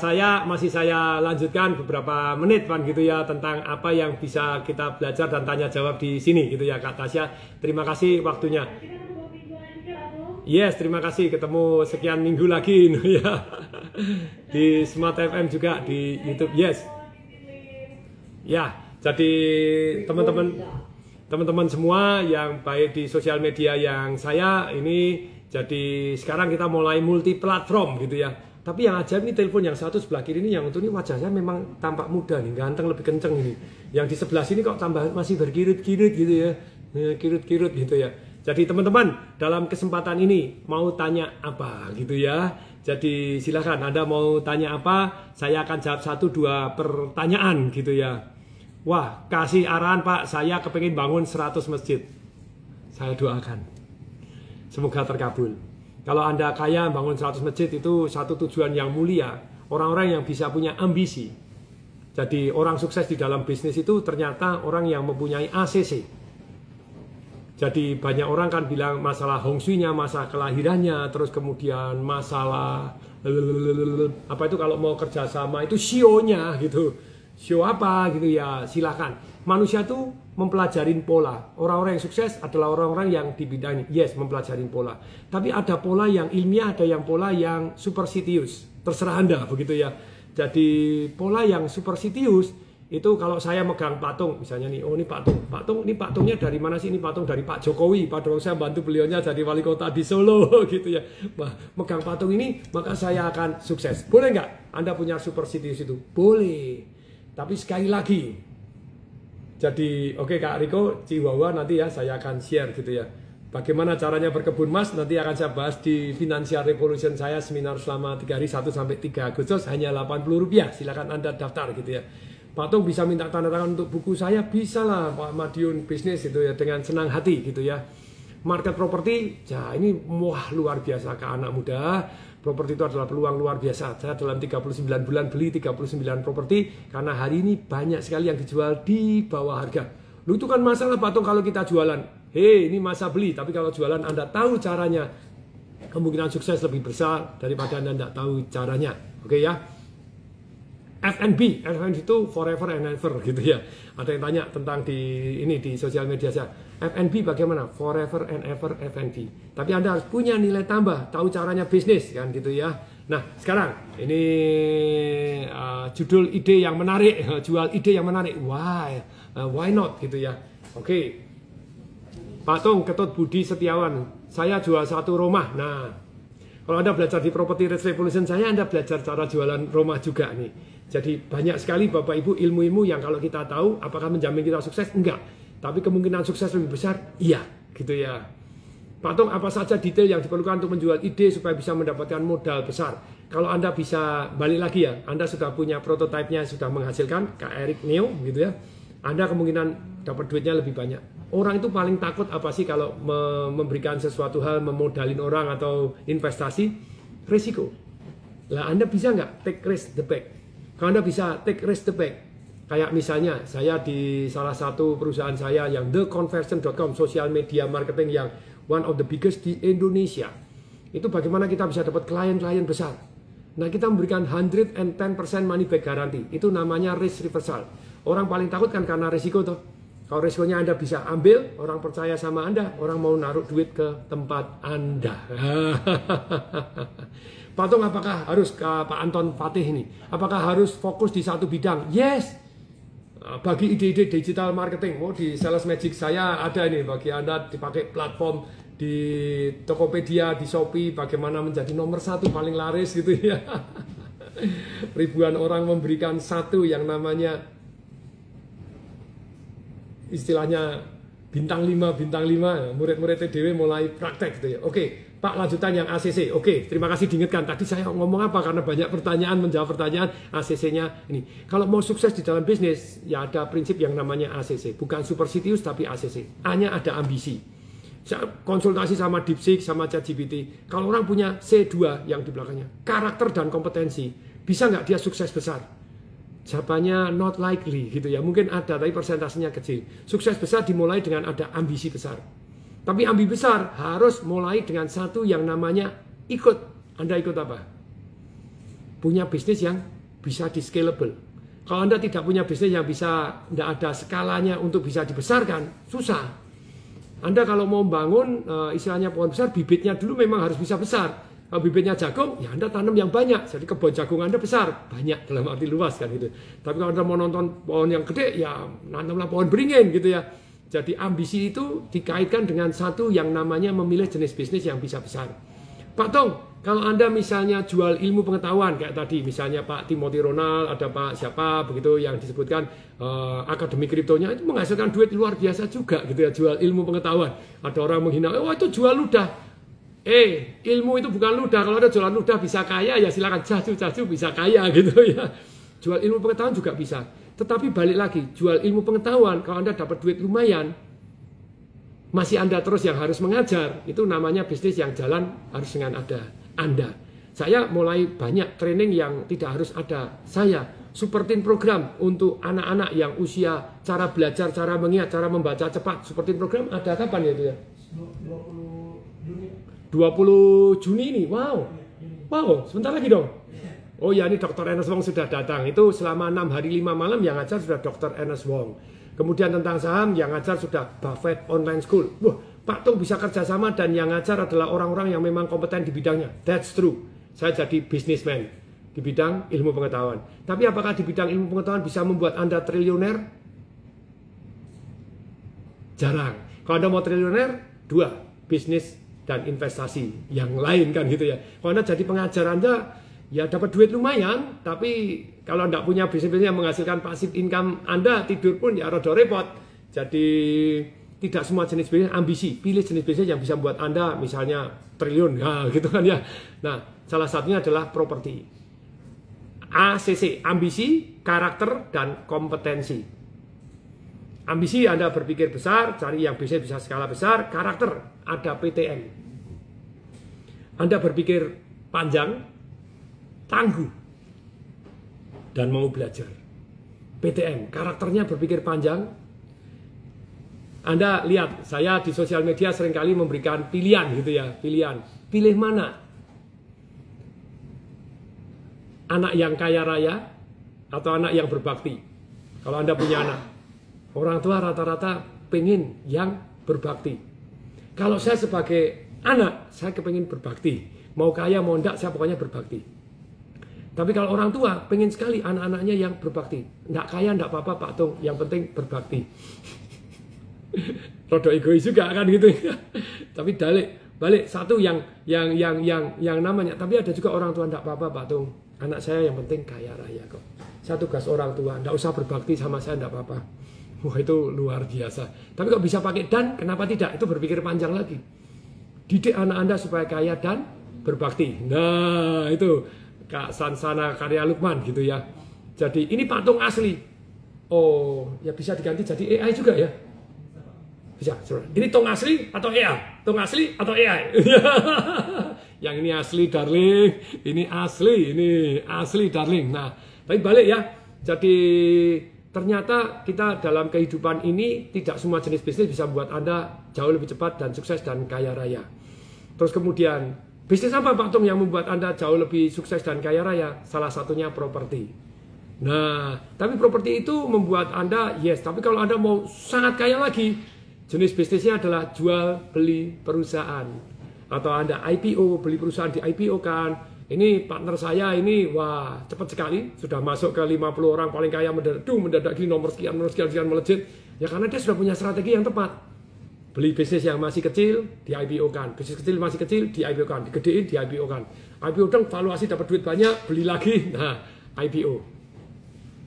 masih saya lanjutkan beberapa menit Pan gitu ya, tentang apa yang bisa kita belajar dan tanya jawab di sini gitu ya Kak Tasya. Terima kasih waktunya. Yes, terima kasih, ketemu sekian minggu lagi ya. Di Smart FM juga di YouTube. Yes. Ya, jadi teman-teman semua yang baik di sosial media yang saya ini, jadi sekarang kita mulai multi platform gitu ya. Tapi yang ajaib ini telepon yang satu sebelah kiri ini, yang untuk ini wajahnya memang tampak muda nih, ganteng, lebih kenceng ini. Yang di sebelah sini kok tambah masih berkirut-kirut gitu ya. Kirut-kirut gitu ya. Jadi teman-teman, dalam kesempatan ini mau tanya apa gitu ya. Jadi silahkan Anda mau tanya apa, saya akan jawab 1-2 pertanyaan gitu ya. Wah, kasih arahan Pak, saya kepengen bangun 100 masjid. Saya doakan, semoga terkabul. Kalau Anda kaya bangun 100 masjid itu satu tujuan yang mulia. Orang-orang yang bisa punya ambisi. Jadi orang sukses di dalam bisnis itu ternyata orang yang mempunyai ACC. Jadi banyak orang kan bilang masalah Hong Shui-nya, masalah kelahirannya, terus kemudian masalah apa itu kalau mau kerjasama itu show-nya gitu. Show apa gitu ya, silakan. Manusia itu mempelajari pola. Orang-orang yang sukses adalah orang-orang yang di bidang yes, mempelajari pola. Tapi ada pola yang ilmiah, ada yang pola yang superstitious. Terserah Anda begitu ya. Jadi pola yang superstitious itu kalau saya megang patung, misalnya nih, oh ini patung, ini patungnya dari mana sih? Ini patung dari Pak Jokowi, padahal saya bantu beliaunya jadi wali kota di Solo, gitu ya. Wah, megang patung ini, maka saya akan sukses. Boleh nggak Anda punya superstitious itu? Boleh. Tapi sekali lagi, jadi oke Kak Riko, Chihuahua nanti ya saya akan share gitu ya. Bagaimana caranya berkebun emas nanti akan saya bahas di Financial Revolution saya, seminar selama 3 hari 1 sampai 3 Agustus, hanya Rp80. Silakan Anda daftar gitu ya. Pak Tung bisa minta tanda tangan untuk buku saya, bisa lah Pak Madiun bisnis itu ya, dengan senang hati gitu ya. Market properti, ya ini wah luar biasa ke anak muda. Properti itu adalah peluang luar biasa. Saya dalam 39 bulan beli 39 properti, karena hari ini banyak sekali yang dijual di bawah harga. Lu itu kan masalah Pak Tung kalau kita jualan. Hei, ini masa beli, tapi kalau jualan Anda tahu caranya, kemungkinan sukses lebih besar daripada Anda tidak tahu caranya. Oke ya. FNB itu forever and ever gitu ya. Ada yang tanya tentang di sosial media saya. FNB bagaimana? Forever and ever FNB. Tapi Anda harus punya nilai tambah, tahu caranya bisnis kan gitu ya. Nah sekarang ini judul ide yang menarik, jual ide yang menarik. Why not gitu ya. Oke. Pak Tung, Ketut Budi Setiawan, saya jual 1 rumah. Nah, kalau Anda belajar di Property Revolution saya, Anda belajar cara jualan rumah juga nih. Jadi banyak sekali Bapak Ibu ilmu-ilmu yang kalau kita tahu, apakah menjamin kita sukses? Enggak. Tapi kemungkinan sukses lebih besar? Iya. Gitu ya. Pak Tung, apa saja detail yang diperlukan untuk menjual ide supaya bisa mendapatkan modal besar? Kalau Anda bisa balik lagi ya, Anda sudah punya prototipenya, sudah menghasilkan, Kak Eric Neo gitu ya. Anda kemungkinan dapat duitnya lebih banyak. Orang itu paling takut apa sih kalau memberikan sesuatu hal, memodalin orang atau investasi? Risiko. Lah Anda bisa nggak take risk the back? Kalau Anda bisa take risk the back, kayak misalnya saya di salah satu perusahaan saya yang theconversion.com, social media marketing yang one of the biggest di Indonesia. Itu bagaimana kita bisa dapat klien-klien besar. Nah kita memberikan 110% money back guarantee. Itu namanya risk reversal. Orang paling takut kan karena risiko tuh. Kalau risikonya Anda bisa ambil, orang percaya sama Anda, orang mau naruh duit ke tempat Anda. Pak Tung, apakah harus ke Pak Anton Fatih ini? Apakah harus fokus di satu bidang? Yes. Bagi ide-ide digital marketing, di Sales Magic saya ada ini bagi Anda dipakai platform di Tokopedia, di Shopee, bagaimana menjadi nomor 1 paling laris gitu ya. Ribuan orang memberikan satu yang namanya istilahnya bintang 5, murid-murid TDW mulai praktek gitu ya. Oke, Pak lanjutan yang ACC. Oke, terima kasih diingatkan. Tadi saya ngomong apa karena banyak pertanyaan, menjawab pertanyaan ACC-nya ini. Kalau mau sukses di dalam bisnis, ya ada prinsip yang namanya ACC. Bukan Supersitius tapi ACC. A-nya ada ambisi. Saya konsultasi sama DeepSeek, sama ChatGPT. Kalau orang punya C2 yang di belakangnya, karakter dan kompetensi, bisa nggak dia sukses besar? Jawabannya not likely gitu ya. Mungkin ada, tapi persentasenya kecil. Sukses besar dimulai dengan ada ambisi besar. Tapi ambisi besar harus mulai dengan satu yang namanya ikut. Anda ikut apa? Punya bisnis yang bisa di scalable. Kalau Anda tidak punya bisnis yang bisa, tidak ada skalanya untuk bisa dibesarkan, susah. Anda kalau mau bangun istilahnya pohon besar, bibitnya dulu memang harus bisa besar. Kalau bibitnya jagung, ya Anda tanam yang banyak. Jadi kebun jagung Anda besar, banyak dalam arti luas kan gitu. Tapi kalau Anda mau nonton pohon yang gede, ya nanamlah pohon beringin gitu ya. Jadi ambisi itu dikaitkan dengan satu yang namanya memilih jenis bisnis yang bisa besar. Pak Tong, kalau Anda misalnya jual ilmu pengetahuan kayak tadi, misalnya Pak Timothy Ronald, ada Pak siapa begitu yang disebutkan akademi kriptonya itu menghasilkan duit luar biasa juga gitu ya, jual ilmu pengetahuan. Ada orang menghina, oh itu jual ludah. Ilmu itu bukan ludah. Kalau ada jualan ludah bisa kaya ya silakan jaju bisa kaya gitu ya. Jual ilmu pengetahuan juga bisa. Tetapi balik lagi, jual ilmu pengetahuan kalau Anda dapat duit lumayan, masih Anda terus yang harus mengajar, itu namanya bisnis yang jalan harus dengan ada Anda. Saya mulai banyak training yang tidak harus ada. Saya Super Teen program untuk anak-anak yang usia cara belajar, cara mengingat, cara membaca cepat. Super Teen program ada kapan ya itu ya? 20 Juni ini, wow, sebentar lagi dong. Oh ya, ini Dr. Ernest Wong sudah datang. Itu selama 6 hari 5 malam yang ngajar sudah Dr. Ernest Wong. Kemudian tentang saham yang ngajar sudah Buffett Online School. Wah, Pak Tung bisa kerjasama dan yang ngajar adalah orang-orang yang memang kompeten di bidangnya. That's true. Saya jadi businessman di bidang ilmu pengetahuan. Tapi apakah di bidang ilmu pengetahuan bisa membuat Anda triliuner? Jarang. Kalau Anda mau triliuner, 2, bisnis dan investasi yang lain kan gitu ya. Kalau Anda jadi pengajar, Anda ya dapat duit lumayan, tapi kalau Anda punya bisnis yang menghasilkan passive income, Anda tidur pun ya rada repot. Jadi tidak semua jenis bisnis ambisi, pilih jenis bisnis yang bisa membuat Anda misalnya triliun, nah, gitu kan ya. Nah, salah satunya adalah properti. ACC, ambisi, karakter, dan kompetensi. Ambisi Anda berpikir besar, cari yang bisnis bisa skala besar. Karakter, ada PTN. Anda berpikir panjang, tangguh, dan mau belajar. PTN, karakternya berpikir panjang. Anda lihat, saya di sosial media seringkali memberikan pilihan gitu ya, pilihan. Pilih mana? Anak yang kaya raya atau anak yang berbakti? Kalau Anda punya anak, orang tua rata-rata pengen yang berbakti. Kalau saya sebagai anak, saya kepengen berbakti. Mau kaya, mau enggak, saya pokoknya berbakti. Tapi kalau orang tua, pengen sekali anak-anaknya yang berbakti. Enggak kaya, enggak apa-apa Pak Tung, yang penting berbakti. Rodo egois juga kan gitu. Tapi balik satu yang namanya. Tapi ada juga orang tua, enggak apa-apa Pak Tung, anak saya yang penting kaya raya kok. Saya tugas orang tua, enggak usah berbakti sama saya, enggak apa-apa. Wah itu luar biasa. Tapi kok bisa pakai dan, kenapa tidak? Itu berpikir panjang lagi. Didik anak Anda supaya kaya dan berbakti. Nah itu Kak Sansana karya Lukman gitu ya. Jadi ini Pak Tung asli. Oh, ya bisa diganti jadi AI juga ya. Bisa. Ini tong asli atau AI? Tong asli atau AI? Yang ini asli darling, ini asli darling. Nah, tapi balik ya. Jadi ternyata kita dalam kehidupan ini tidak semua jenis bisnis bisa membuat Anda jauh lebih cepat dan sukses dan kaya raya. Terus kemudian, bisnis apa Pak Tung yang membuat Anda jauh lebih sukses dan kaya raya? Salah satunya properti. Nah, tapi properti itu membuat Anda, yes, tapi kalau Anda mau sangat kaya lagi, jenis bisnisnya adalah jual beli perusahaan. Atau Anda IPO, beli perusahaan di IPO kan. Ini partner saya ini, wah cepat sekali, sudah masuk ke 50 orang paling kaya mendadak gini nomor sekian melejit. Ya karena dia sudah punya strategi yang tepat. Beli bisnis yang masih kecil, di IPO kan. Bisnis kecil masih kecil, di IPO kan. Digedein, di IPO kan. IPO dong, valuasi dapat duit banyak, beli lagi. Nah, IPO.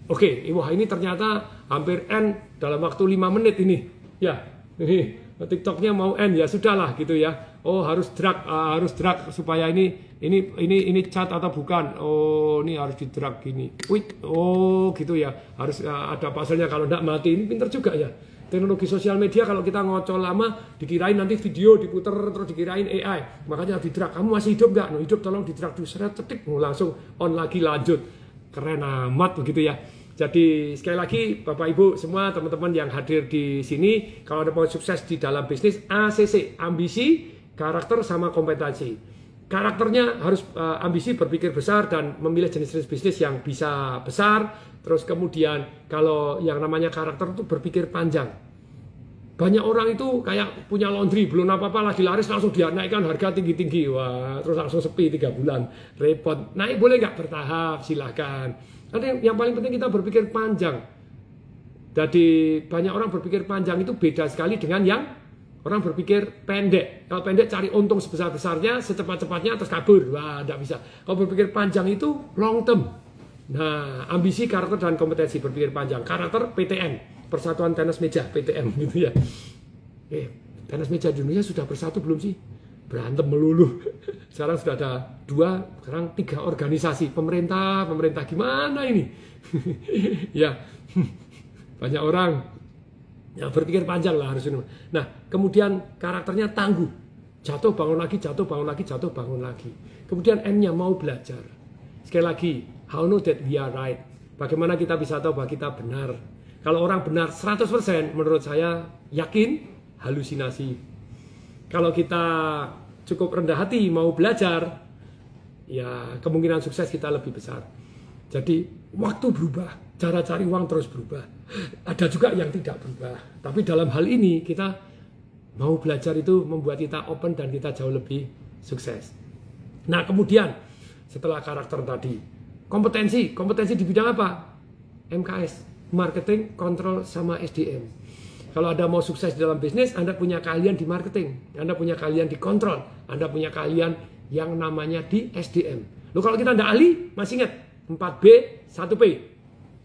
Oke, wah ini ternyata hampir end dalam waktu 5 menit ini. Ya, ini TikToknya mau end ya sudahlah gitu ya. Oh harus drag supaya ini chat atau bukan. Oh ini harus di drag gini. Wih, oh gitu ya. Harus ada pasalnya kalau enggak mati. Ini pinter juga ya. Teknologi sosial media kalau kita ngocol lama dikirain nanti video diputer terus dikirain AI. Makanya di drag. Kamu masih hidup nggak? No, hidup tolong di drag dulu seret cetik langsung on lagi lanjut. Keren amat begitu ya. Jadi sekali lagi Bapak Ibu semua teman-teman yang hadir di sini, kalau Anda mau sukses di dalam bisnis, ACC, ambisi, karakter sama kompetensi. Karakternya harus ambisi berpikir besar dan memilih jenis-jenis bisnis yang bisa besar. Terus kemudian kalau yang namanya karakter itu berpikir panjang. Banyak orang itu kayak punya laundry, belum apa-apa lagi laris langsung dia naikkan harga tinggi-tinggi. Wah, terus langsung sepi 3 bulan. Repot. Naik boleh nggak? Bertahap, silahkan. Ada yang paling penting kita berpikir panjang. Jadi banyak orang berpikir panjang itu beda sekali dengan yang orang berpikir pendek. Kalau pendek cari untung sebesar-besarnya, secepat-cepatnya terus kabur. Wah, tidak bisa. Kalau berpikir panjang itu long term. Nah, ambisi, karakter, dan kompetensi berpikir panjang. Karakter PTN, Persatuan Tenis Meja, PTM gitu ya. Tenis meja di Indonesia sudah bersatu belum sih? Berantem melulu. Sekarang sudah ada 2, sekarang 3 organisasi. Pemerintah gimana ini? Ya, banyak orang yang berpikir panjang lah harus ini. Nah, kemudian karakternya tangguh. Jatuh bangun lagi, jatuh bangun lagi, jatuh bangun lagi. Kemudian M-nya mau belajar. Sekali lagi, how know that we are right? Bagaimana kita bisa tahu bahwa kita benar? Kalau orang benar 100%, menurut saya yakin halusinasi. Kalau kita cukup rendah hati mau belajar, ya kemungkinan sukses kita lebih besar. Jadi waktu berubah, cara cari uang terus berubah. Ada juga yang tidak berubah. Tapi dalam hal ini kita mau belajar itu membuat kita open dan kita jauh lebih sukses. Nah kemudian setelah karakter tadi, kompetensi di bidang apa? MKS, marketing, kontrol, sama SDM. Kalau Anda mau sukses dalam bisnis, Anda punya keahlian di marketing, Anda punya keahlian di kontrol, Anda punya keahlian yang namanya di SDM. Loh kalau kita tidak ahli, masih ingat 4B, 1P.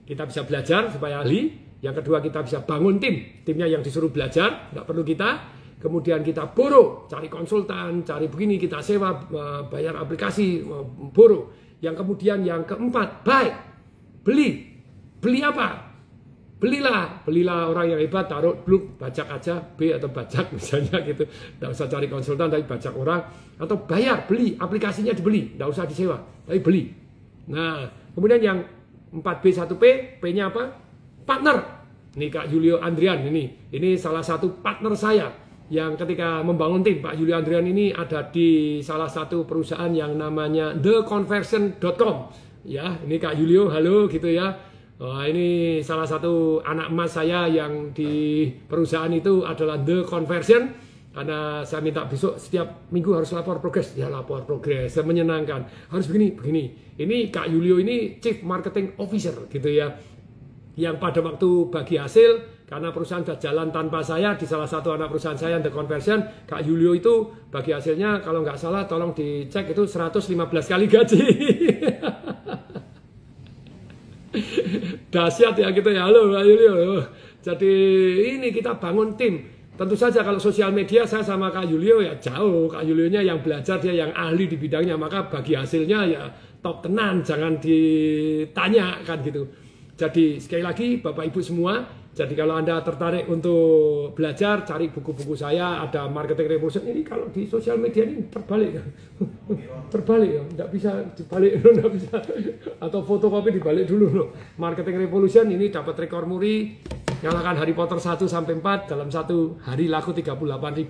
Kita bisa belajar supaya ahli. Yang kedua kita bisa bangun timnya yang disuruh belajar, nggak perlu kita. Kemudian kita borrow, cari konsultan, cari begini, kita sewa, bayar aplikasi, borrow. Yang kemudian yang keempat, buy, beli apa? Belilah orang yang hebat, taruh blue, bajak aja, B atau bajak misalnya gitu. Tidak usah cari konsultan, tapi bajak orang. Atau bayar, beli, aplikasinya dibeli, tidak usah disewa, tapi beli. Nah, kemudian yang 4B, 1P, P-nya apa? Partner. Ini Kak Julio Andrian, ini salah satu partner saya. Yang ketika membangun tim, Pak Julio Andrian ini ada di salah satu perusahaan yang namanya theconversion.com. Ya, ini Kak Julio, halo gitu ya. Wah, ini salah satu anak emas saya yang di perusahaan itu adalah The Conversion. Karena saya minta besok setiap minggu harus lapor progres. Ya lapor progres, menyenangkan. Harus begini. Ini Kak Julio ini Chief Marketing Officer gitu ya. Yang pada waktu bagi hasil, karena perusahaan sudah jalan tanpa saya, di salah satu anak perusahaan saya The Conversion, Kak Julio itu bagi hasilnya kalau nggak salah tolong dicek itu 115 kali gaji. Dahsyat ya gitu ya. Halo Pak Julio. Jadi ini kita bangun tim. Tentu saja kalau sosial media saya sama Kak Julio ya jauh. Kak Julionya yang belajar, dia yang ahli di bidangnya, maka bagi hasilnya ya top tenan, jangan ditanya kan gitu. Jadi sekali lagi Bapak Ibu semua, jadi kalau Anda tertarik untuk belajar, cari buku-buku saya, ada Marketing Revolution. Ini kalau di sosial media ini terbalik ya. Terbalik ya, nggak bisa dibalik, nggak bisa. Atau fotokopi dibalik dulu loh. Marketing Revolution ini dapat rekor muri, nyalakan Harry Potter 1 sampai 4 dalam satu hari laku 38.000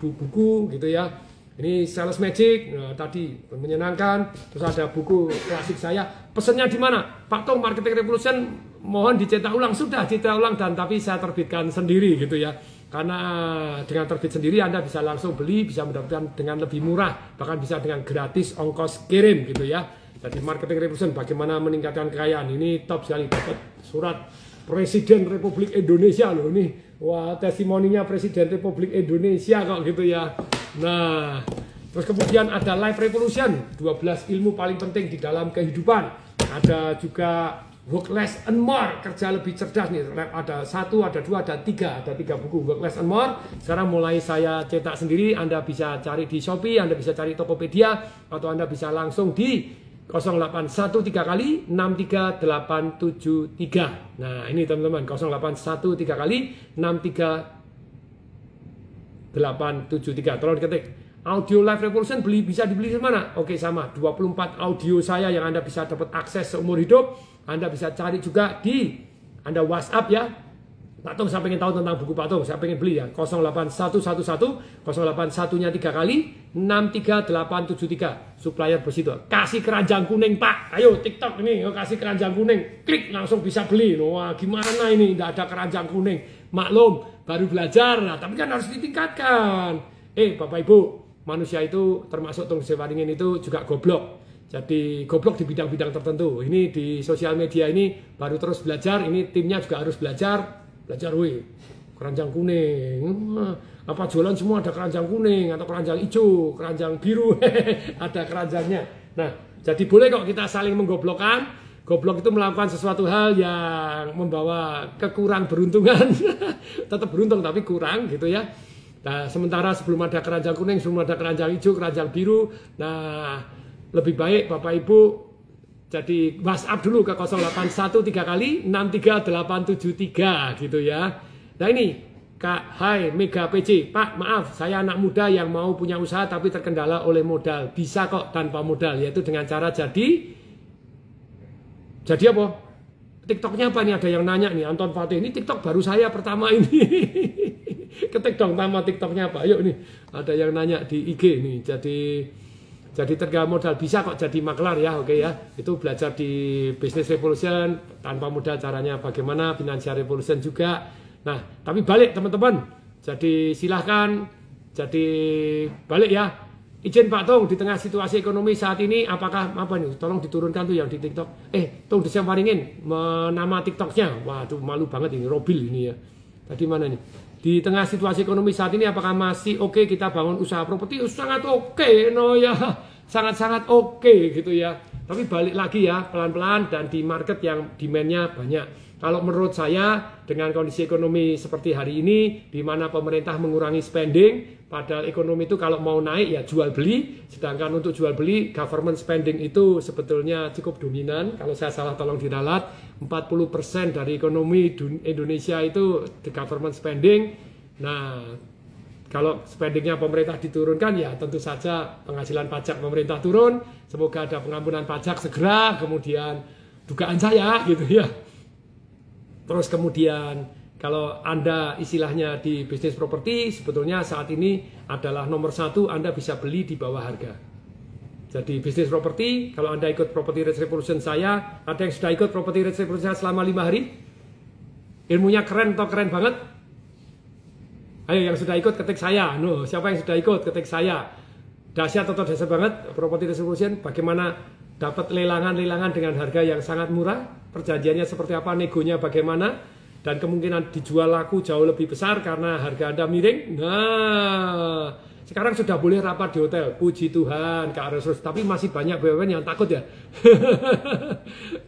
buku gitu ya. Ini Sales Magic, nah, tadi menyenangkan. Terus ada buku klasik saya. Pesannya di mana? Pak Tong, Marketing Revolution mohon dicetak ulang. Sudah dicetak ulang dan tapi saya terbitkan sendiri gitu ya. Karena dengan terbit sendiri Anda bisa langsung beli, bisa mendapatkan dengan lebih murah, bahkan bisa dengan gratis ongkos kirim gitu ya. Jadi Marketing Revolution bagaimana meningkatkan kekayaan ini top sekali, dapat surat Presiden Republik Indonesia loh ini. Wah, testimoninya Presiden Republik Indonesia kok gitu ya. Nah, terus kemudian ada Life Revolution, 12 ilmu paling penting di dalam kehidupan. Ada juga Work Less and More, kerja lebih cerdas nih. Ada 1, ada 2, ada 3. Ada 3 buku Work Less and More. Sekarang mulai saya cetak sendiri. Anda bisa cari di Shopee, Anda bisa cari Tokopedia, atau Anda bisa langsung di 0813 kali 63873. Nah, ini teman-teman, 0813 kali 63873. Tolong diketik. Audio Live Revolution bisa dibeli di mana? Oke, sama. 24 audio saya yang Anda bisa dapat akses seumur hidup. Anda bisa cari juga di Anda WhatsApp ya. Pak Tong, saya pengen tahu tentang buku Pak Tong, saya pengen beli ya. 08111 081-nya 3 kali 63873. Supplier besi itu. Kasih keranjang kuning Pak. Ayo TikTok ini, kasih keranjang kuning. Klik langsung bisa beli. Wah, gimana ini? Tidak ada keranjang kuning. Maklum, baru belajar. Nah, tapi kan harus ditingkatkan. Bapak Ibu, manusia itu termasuk Tong Sewaringin itu juga goblok. Jadi goblok di bidang-bidang tertentu. Ini di sosial media ini baru terus belajar. Ini timnya juga harus belajar. Wih, keranjang kuning. Apa jualan semua ada keranjang kuning atau keranjang hijau, keranjang biru. Ada keranjangnya. Nah, jadi boleh kok kita saling menggoblokkan. Goblok itu melakukan sesuatu hal yang membawa kekurang beruntungan. Tetap beruntung tapi kurang gitu ya. Nah, sementara sebelum ada keranjang kuning, sebelum ada keranjang hijau, keranjang biru. Nah, lebih baik Bapak Ibu jadi WhatsApp dulu ke 0813 kali 63873 gitu ya. Nah ini Kak, hai Mega PC. Pak, maaf, saya anak muda yang mau punya usaha tapi terkendala oleh modal. Bisa kok tanpa modal, yaitu dengan cara jadi apa? TikToknya apa nih? Ada yang nanya nih, Anton Fatih. Ini TikTok baru saya pertama ini. Ketik dong nama TikToknya apa? Ayo nih, ada yang nanya di IG nih. Jadi tergala modal, bisa kok jadi maklar ya, oke ya. Itu belajar di Business Revolution, tanpa modal caranya bagaimana, Financial Revolution juga. Nah, tapi balik teman-teman. Jadi silahkan, jadi balik ya. Izin Pak Tong, di tengah situasi ekonomi saat ini, apakah apa nih? Tolong diturunkan tuh yang di TikTok. Tong disemparingin nama TikToknya. Waduh, malu banget ini, Robil ini ya. Tadi mana nih? Di tengah situasi ekonomi saat ini apakah masih oke kita bangun usaha properti? Sangat oke, no ya, sangat-sangat oke gitu ya. Tapi balik lagi ya, pelan-pelan dan di market yang demand-nya banyak. Kalau menurut saya dengan kondisi ekonomi seperti hari ini, di mana pemerintah mengurangi spending, padahal ekonomi itu kalau mau naik ya jual beli, sedangkan untuk jual beli government spending itu sebetulnya cukup dominan. Kalau saya salah tolong diralat, 40% dari ekonomi Indonesia itu the government spending. Nah, kalau spendingnya pemerintah diturunkan ya tentu saja penghasilan pajak pemerintah turun. Semoga ada pengampunan pajak segera, kemudian dugaan saya gitu ya. Terus kemudian kalau Anda istilahnya di bisnis properti, sebetulnya saat ini adalah nomor 1 Anda bisa beli di bawah harga. Jadi bisnis properti, kalau Anda ikut Property Rich Revolution saya, ada yang sudah ikut Property Rich Revolution saya selama 5 hari? Ilmunya keren atau keren banget? Ayo yang sudah ikut ketik saya. No, siapa yang sudah ikut ketik saya? Dahsyat atau dahsyat banget Property Rich Revolution? Bagaimana dapat lelangan-lelangan dengan harga yang sangat murah? Perjanjiannya seperti apa, negonya bagaimana, dan kemungkinan dijual laku jauh lebih besar karena harga Anda miring. Nah, sekarang sudah boleh rapat di hotel, puji Tuhan Kak Resus. Tapi masih banyak BUMN yang takut ya.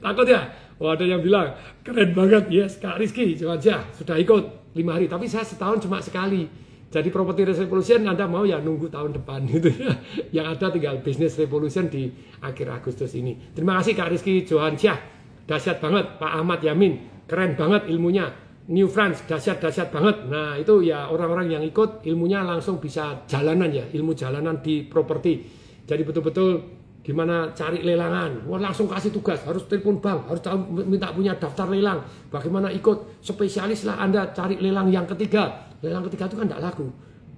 Takut ya. Wah, ada yang bilang keren banget, yes Kak Rizky aja sudah ikut 5 hari, tapi saya setahun cuma sekali. Jadi Property Revolution Anda mau ya nunggu tahun depan gitu ya. Yang ada tinggal Business Revolution di akhir Agustus ini. Terima kasih Kak Rizky Johansyah. Dahsyat banget Pak Ahmad Yamin. keren banget ilmunya, New France dahsyat banget. Nah itu ya orang-orang yang ikut ilmunya langsung bisa jalanan ya, ilmu jalanan di properti. Jadi betul-betul gimana cari lelangan, wah langsung kasih tugas, harus telepon bank, harus minta punya daftar lelang, bagaimana ikut, spesialis lah Anda cari lelang yang ketiga. Lelang ketiga itu kan tidak laku.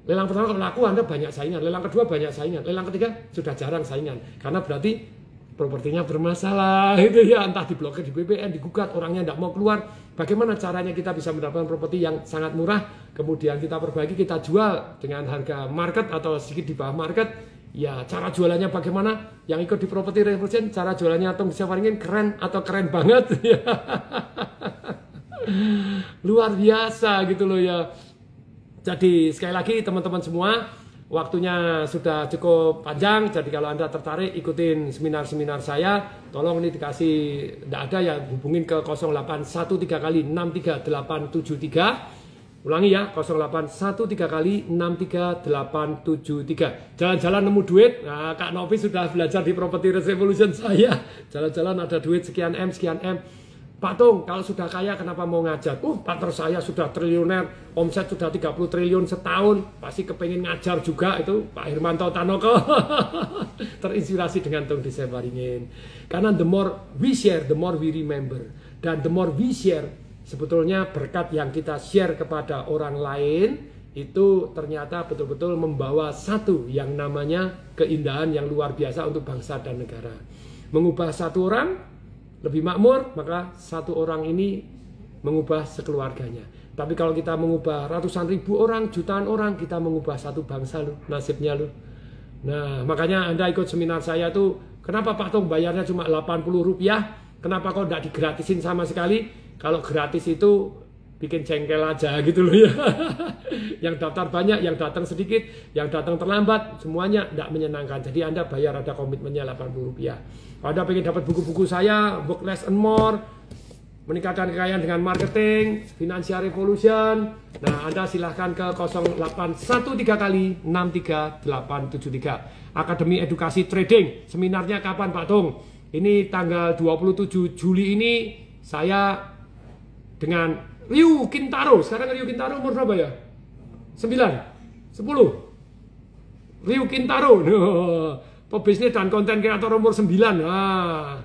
Lelang pertama kalau laku Anda banyak saingan, lelang kedua banyak saingan, lelang ketiga sudah jarang saingan, karena berarti propertinya bermasalah itu ya, entah diblokir di BBN, digugat, orangnya tidak mau keluar. Bagaimana caranya kita bisa mendapatkan properti yang sangat murah, kemudian kita perbaiki, kita jual dengan harga market atau sedikit di bawah market. Ya cara jualannya bagaimana? Yang ikut di Property Revolution, cara jualannya Tung Safaringin keren atau keren banget ya. Luar biasa gitu loh ya. Jadi sekali lagi teman-teman semua, waktunya sudah cukup panjang. Jadi kalau Anda tertarik ikutin seminar-seminar saya, tolong ini dikasih, tidak ada ya, hubungin ke 0813 kali 63873. Ulangi ya, 0813 kali 63873. Jalan-jalan nemu duit. Nah, Kak Novi sudah belajar di Property Revolution saya. Jalan-jalan ada duit sekian M, sekian M. Pak Tung, kalau sudah kaya kenapa mau ngajar? Partner saya sudah triliuner, omset sudah 30 triliun setahun, pasti kepengen ngajar juga itu Pak Hermanto Tanoko. Terinspirasi dengan Tung Safaringin. Karena the more we share, the more we remember. Dan the more we share, sebetulnya berkat yang kita share kepada orang lain, itu ternyata betul-betul membawa satu yang namanya keindahan yang luar biasa untuk bangsa dan negara. Mengubah satu orang lebih makmur, maka satu orang ini mengubah sekeluarganya. Tapi kalau kita mengubah ratusan ribu orang, jutaan orang, kita mengubah satu bangsa loh, nasibnya loh. Nah, makanya Anda ikut seminar saya tuh, kenapa Pak Tung bayarnya cuma Rp80? Kenapa kok tidak digratisin sama sekali? Kalau gratis itu bikin jengkel aja gitu loh ya. Yang daftar banyak, yang datang sedikit, yang datang terlambat, semuanya tidak menyenangkan. Jadi Anda bayar, ada komitmennya Rp80. Kalau Anda pengen dapat buku-buku saya, Work Less and More, meningkatkan kekayaan dengan marketing, Financial Revolution, nah Anda silahkan ke 0813 kali 63873. Akademi Edukasi Trading, seminarnya kapan Pak Tung? Ini tanggal 27 Juli ini saya dengan Ryu Kintaro. Sekarang Ryu Kintaro umur berapa ya? 9, 10. Ryu Kintaro, pebisnis dan konten kreator umur 9. Nah.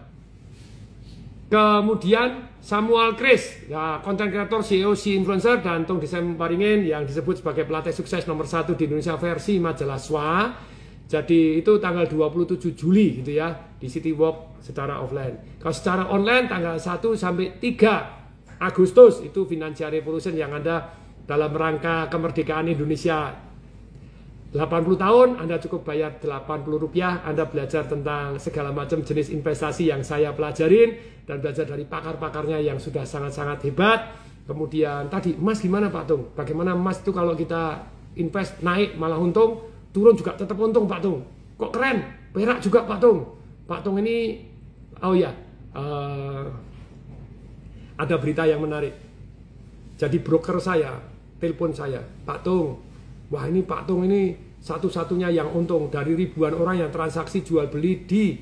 Kemudian Samuel Chris, ya, konten kreator, CEO, influencer, dan Tung Safaringin yang disebut sebagai pelatih sukses nomor 1 di Indonesia versi majalah SWA. Jadi itu tanggal 27 Juli gitu ya, di City Walk secara offline. Kalau secara online tanggal 1 sampai 3 Agustus itu Financial Revolution yang Anda dalam rangka kemerdekaan Indonesia 80 tahun, Anda cukup bayar Rp80, Anda belajar tentang segala macam jenis investasi yang saya pelajarin dan belajar dari pakar-pakarnya yang sudah sangat-sangat hebat. Kemudian tadi emas gimana Pak Tung? Bagaimana emas itu kalau kita invest naik malah untung, turun juga tetap untung Pak Tung. Kok keren? Perak juga Pak Tung. Pak Tung ini, oh ya, ada berita yang menarik. Jadi broker saya, telepon saya, Pak Tung, wah ini Pak Tung ini satu-satunya yang untung dari ribuan orang yang transaksi jual beli di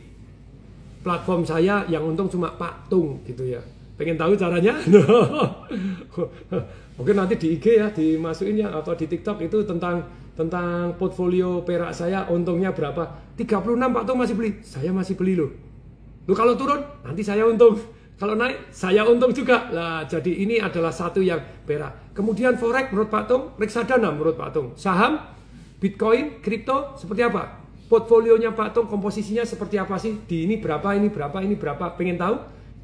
platform saya, yang untung cuma Pak Tung gitu ya. Pengen tahu caranya? Mungkin nanti di IG ya dimasukin ya, atau di TikTok itu tentang portfolio perak saya untungnya berapa. 36 Pak Tung masih beli, saya masih beli loh. Loh kalau turun nanti saya untung, kalau naik saya untung juga lah. Jadi ini adalah satu yang perak. Kemudian forex menurut Pak Tung, reksadana menurut Pak Tung, saham, bitcoin, kripto seperti apa? Portfolionya Pak Tung komposisinya seperti apa sih? Di ini berapa, ini berapa, ini berapa? Pengen tahu?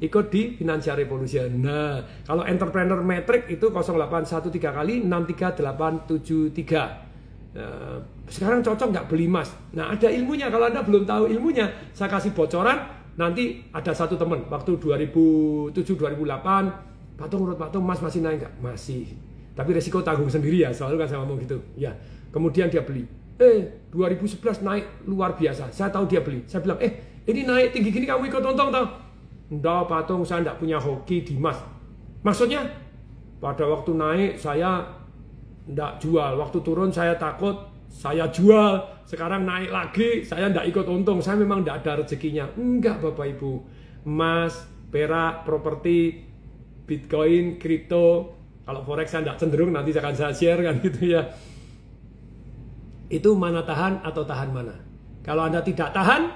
Ikut di Financial Revolution. Nah, kalau entrepreneur metric itu 0813 kali 63873. Nah, sekarang cocok nggak beli emas? Nah, ada ilmunya. Kalau Anda belum tahu ilmunya, saya kasih bocoran. Nanti ada satu teman waktu 2007-2008, Pak Tung, menurut Pak Tung emas masih naik nggak? Masih. Tapi resiko tanggung sendiri ya, selalu kan saya ngomong gitu. Ya. Kemudian dia beli. 2011 naik luar biasa. Saya tahu dia beli. Saya bilang, ini naik tinggi gini kamu ikut untung tau? Enggak Pak Tung, saya enggak punya hoki di emas. Maksudnya? Pada waktu naik saya enggak jual. Waktu turun saya takut, saya jual. Sekarang naik lagi, saya enggak ikut untung. Saya memang enggak ada rezekinya. Enggak Bapak Ibu. Emas, perak, properti, Bitcoin, kripto. Kalau forex saya tidak cenderung, nanti akan saya share kan gitu ya. Itu mana tahan atau tahan mana. Kalau Anda tidak tahan,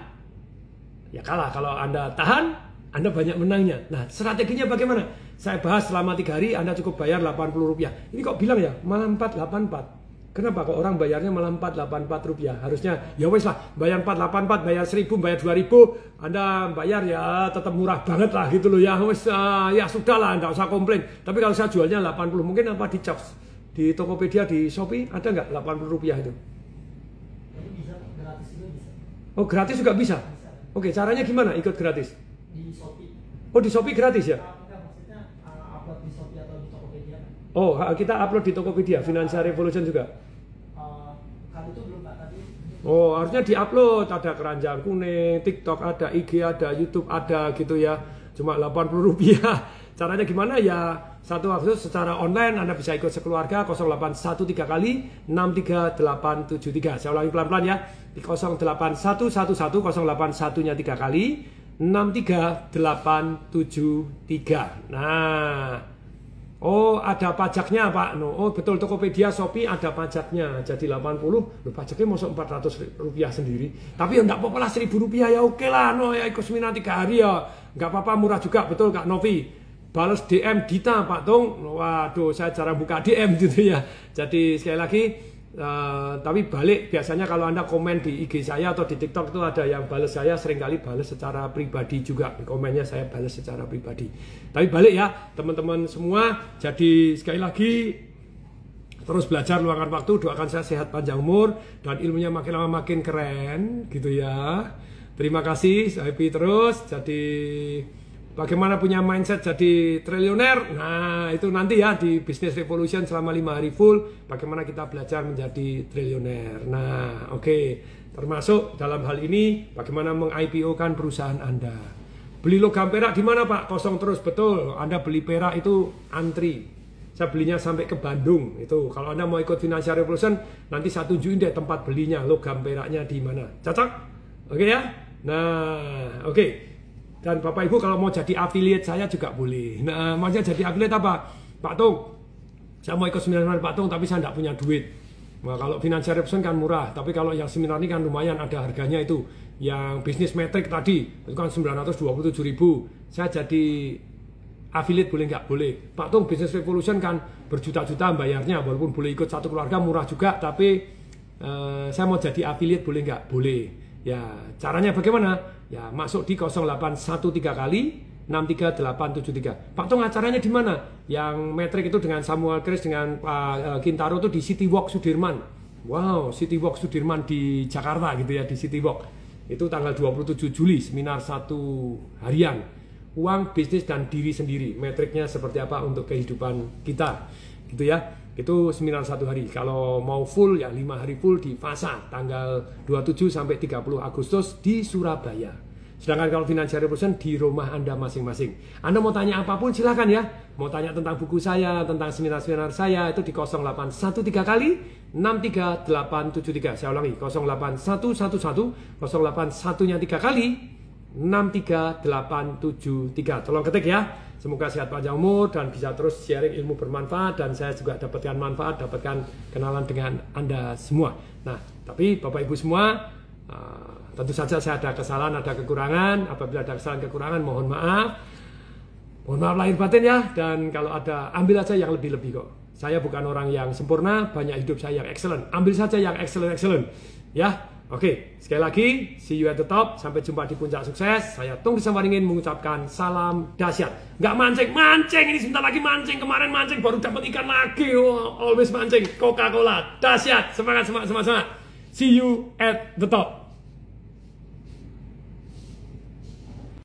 ya kalah. Kalau Anda tahan, Anda banyak menangnya. Nah, strateginya bagaimana? Saya bahas selama 3 hari, Anda cukup bayar Rp80. Ini kok bilang ya, malah 484. Kenapa kok orang bayarnya malah Rp484? Harusnya ya wes lah, bayar 484, bayar 1000, bayar 2000, Anda bayar ya tetap murah banget lah gitu loh ya. Wes ya sudah lah, enggak usah komplain. Tapi kalau saya jualnya 80, mungkin apa di Chops, di Tokopedia, di Shopee ada nggak Rp80 itu? Bisa, gratis juga bisa. Oh, gratis juga bisa? Bisa. Oke, caranya gimana ikut gratis? Di Shopee. Oh, di Shopee gratis ya? Enggak, maksudnya upload di Shopee atau di Tokopedia kan? Oh, kita upload di Tokopedia, Financial Revolution juga? Kali itu belum Pak, tadi. Oh, harusnya di-upload, ada Keranjang Kuning, TikTok ada, IG ada, YouTube ada gitu ya. Cuma Rp80. Caranya gimana ya? 1 Agustus secara online Anda bisa ikut sekeluarga 0813 kali 63873. Saya ulangi pelan-pelan ya. Di 08111 081-nya 3 kali 63873. Nah, oh ada pajaknya Pak. No, oh betul, Tokopedia, Shopee ada pajaknya. Jadi 80, loh pajaknya masuk Rp400 sendiri. Tapi ya enggak apa-apa lah, Rp1000 ya oke lah. No ya ikut seminar 3 hari ya. Enggak apa-apa, murah juga, betul Kak Novi. Balas DM Dita Pak Tung. Waduh, saya jarang buka DM gitu ya. Jadi sekali lagi, tapi balik biasanya kalau Anda komen di IG saya atau di TikTok itu ada yang balas saya, seringkali balas secara pribadi juga. Komennya saya balas secara pribadi. Tapi balik ya teman-teman semua. Jadi sekali lagi terus belajar, luangkan waktu, doakan saya sehat panjang umur dan ilmunya makin lama makin keren gitu ya. Terima kasih, happy terus. Jadi bagaimana punya mindset jadi triliuner? Nah, itu nanti ya di Business Revolution selama 5 hari full. Bagaimana kita belajar menjadi triliuner. Nah, oke. Termasuk dalam hal ini, bagaimana meng-IPO-kan perusahaan Anda. Beli logam perak di mana Pak? Kosong terus, betul. Anda beli perak itu antri. Saya belinya sampai ke Bandung. Itu kalau Anda mau ikut Financial Revolution, nanti saya tunjukin deh tempat belinya, logam peraknya di mana. Cocok? Oke ya? Nah, oke. Dan Bapak Ibu kalau mau jadi affiliate saya juga boleh. Nah, maksudnya jadi affiliate apa? Pak Tung, saya mau ikut seminar Pak Tung tapi saya tidak punya duit. Nah, kalau Financial Revolution kan murah, tapi kalau yang seminar ini kan lumayan ada harganya itu. Yang bisnis metrik tadi itu kan 927.000. Saya jadi affiliate boleh nggak? Boleh. Pak Tung, Business Revolution kan berjuta-juta bayarnya, walaupun boleh ikut satu keluarga murah juga, tapi saya mau jadi affiliate boleh nggak? Boleh. Ya, caranya bagaimana? Ya, masuk di 0813 kali 63873. Pak Tung, acaranya di mana? Yang metrik itu dengan Samuel Chris, dengan Pak Kintaro itu di City Walk Sudirman. Wow, City Walk Sudirman di Jakarta gitu ya, di City Walk. Itu tanggal 27 Juli, seminar 1 harian. Uang, bisnis, dan diri sendiri. Metriknya seperti apa untuk kehidupan kita. Gitu ya. Itu seminar 1 hari. Kalau mau full ya 5 hari full di Fasa tanggal 27 sampai 30 Agustus di Surabaya. Sedangkan kalau Financial Revolution di rumah Anda masing-masing. Anda mau tanya apapun silahkan ya. Mau tanya tentang buku saya, tentang seminar-seminar saya itu di 0813 kali 63873. Saya ulangi 08111 081-nya 3 kali 63873. Tolong ketik ya. Semoga sehat panjang umur dan bisa terus sharing ilmu bermanfaat, dan saya juga dapatkan manfaat, dapatkan kenalan dengan Anda semua. Nah, tapi Bapak Ibu semua, tentu saja saya ada kesalahan, ada kekurangan. Apabila ada kesalahan kekurangan, mohon maaf. Mohon maaf lahir batin ya. Dan kalau ada, ambil aja yang lebih-lebih kok. Saya bukan orang yang sempurna, banyak hidup saya yang excellent. Ambil saja yang excellent ya. Oke, sekali lagi, see you at the top. Sampai jumpa di puncak sukses. Saya Tung Desawaringin mengucapkan salam dahsyat. Nggak mancing, ini sebentar lagi mancing. Kemarin mancing, baru dapat ikan lagi. Oh, always mancing, Coca-Cola, dahsyat. Semangat. See you at the top.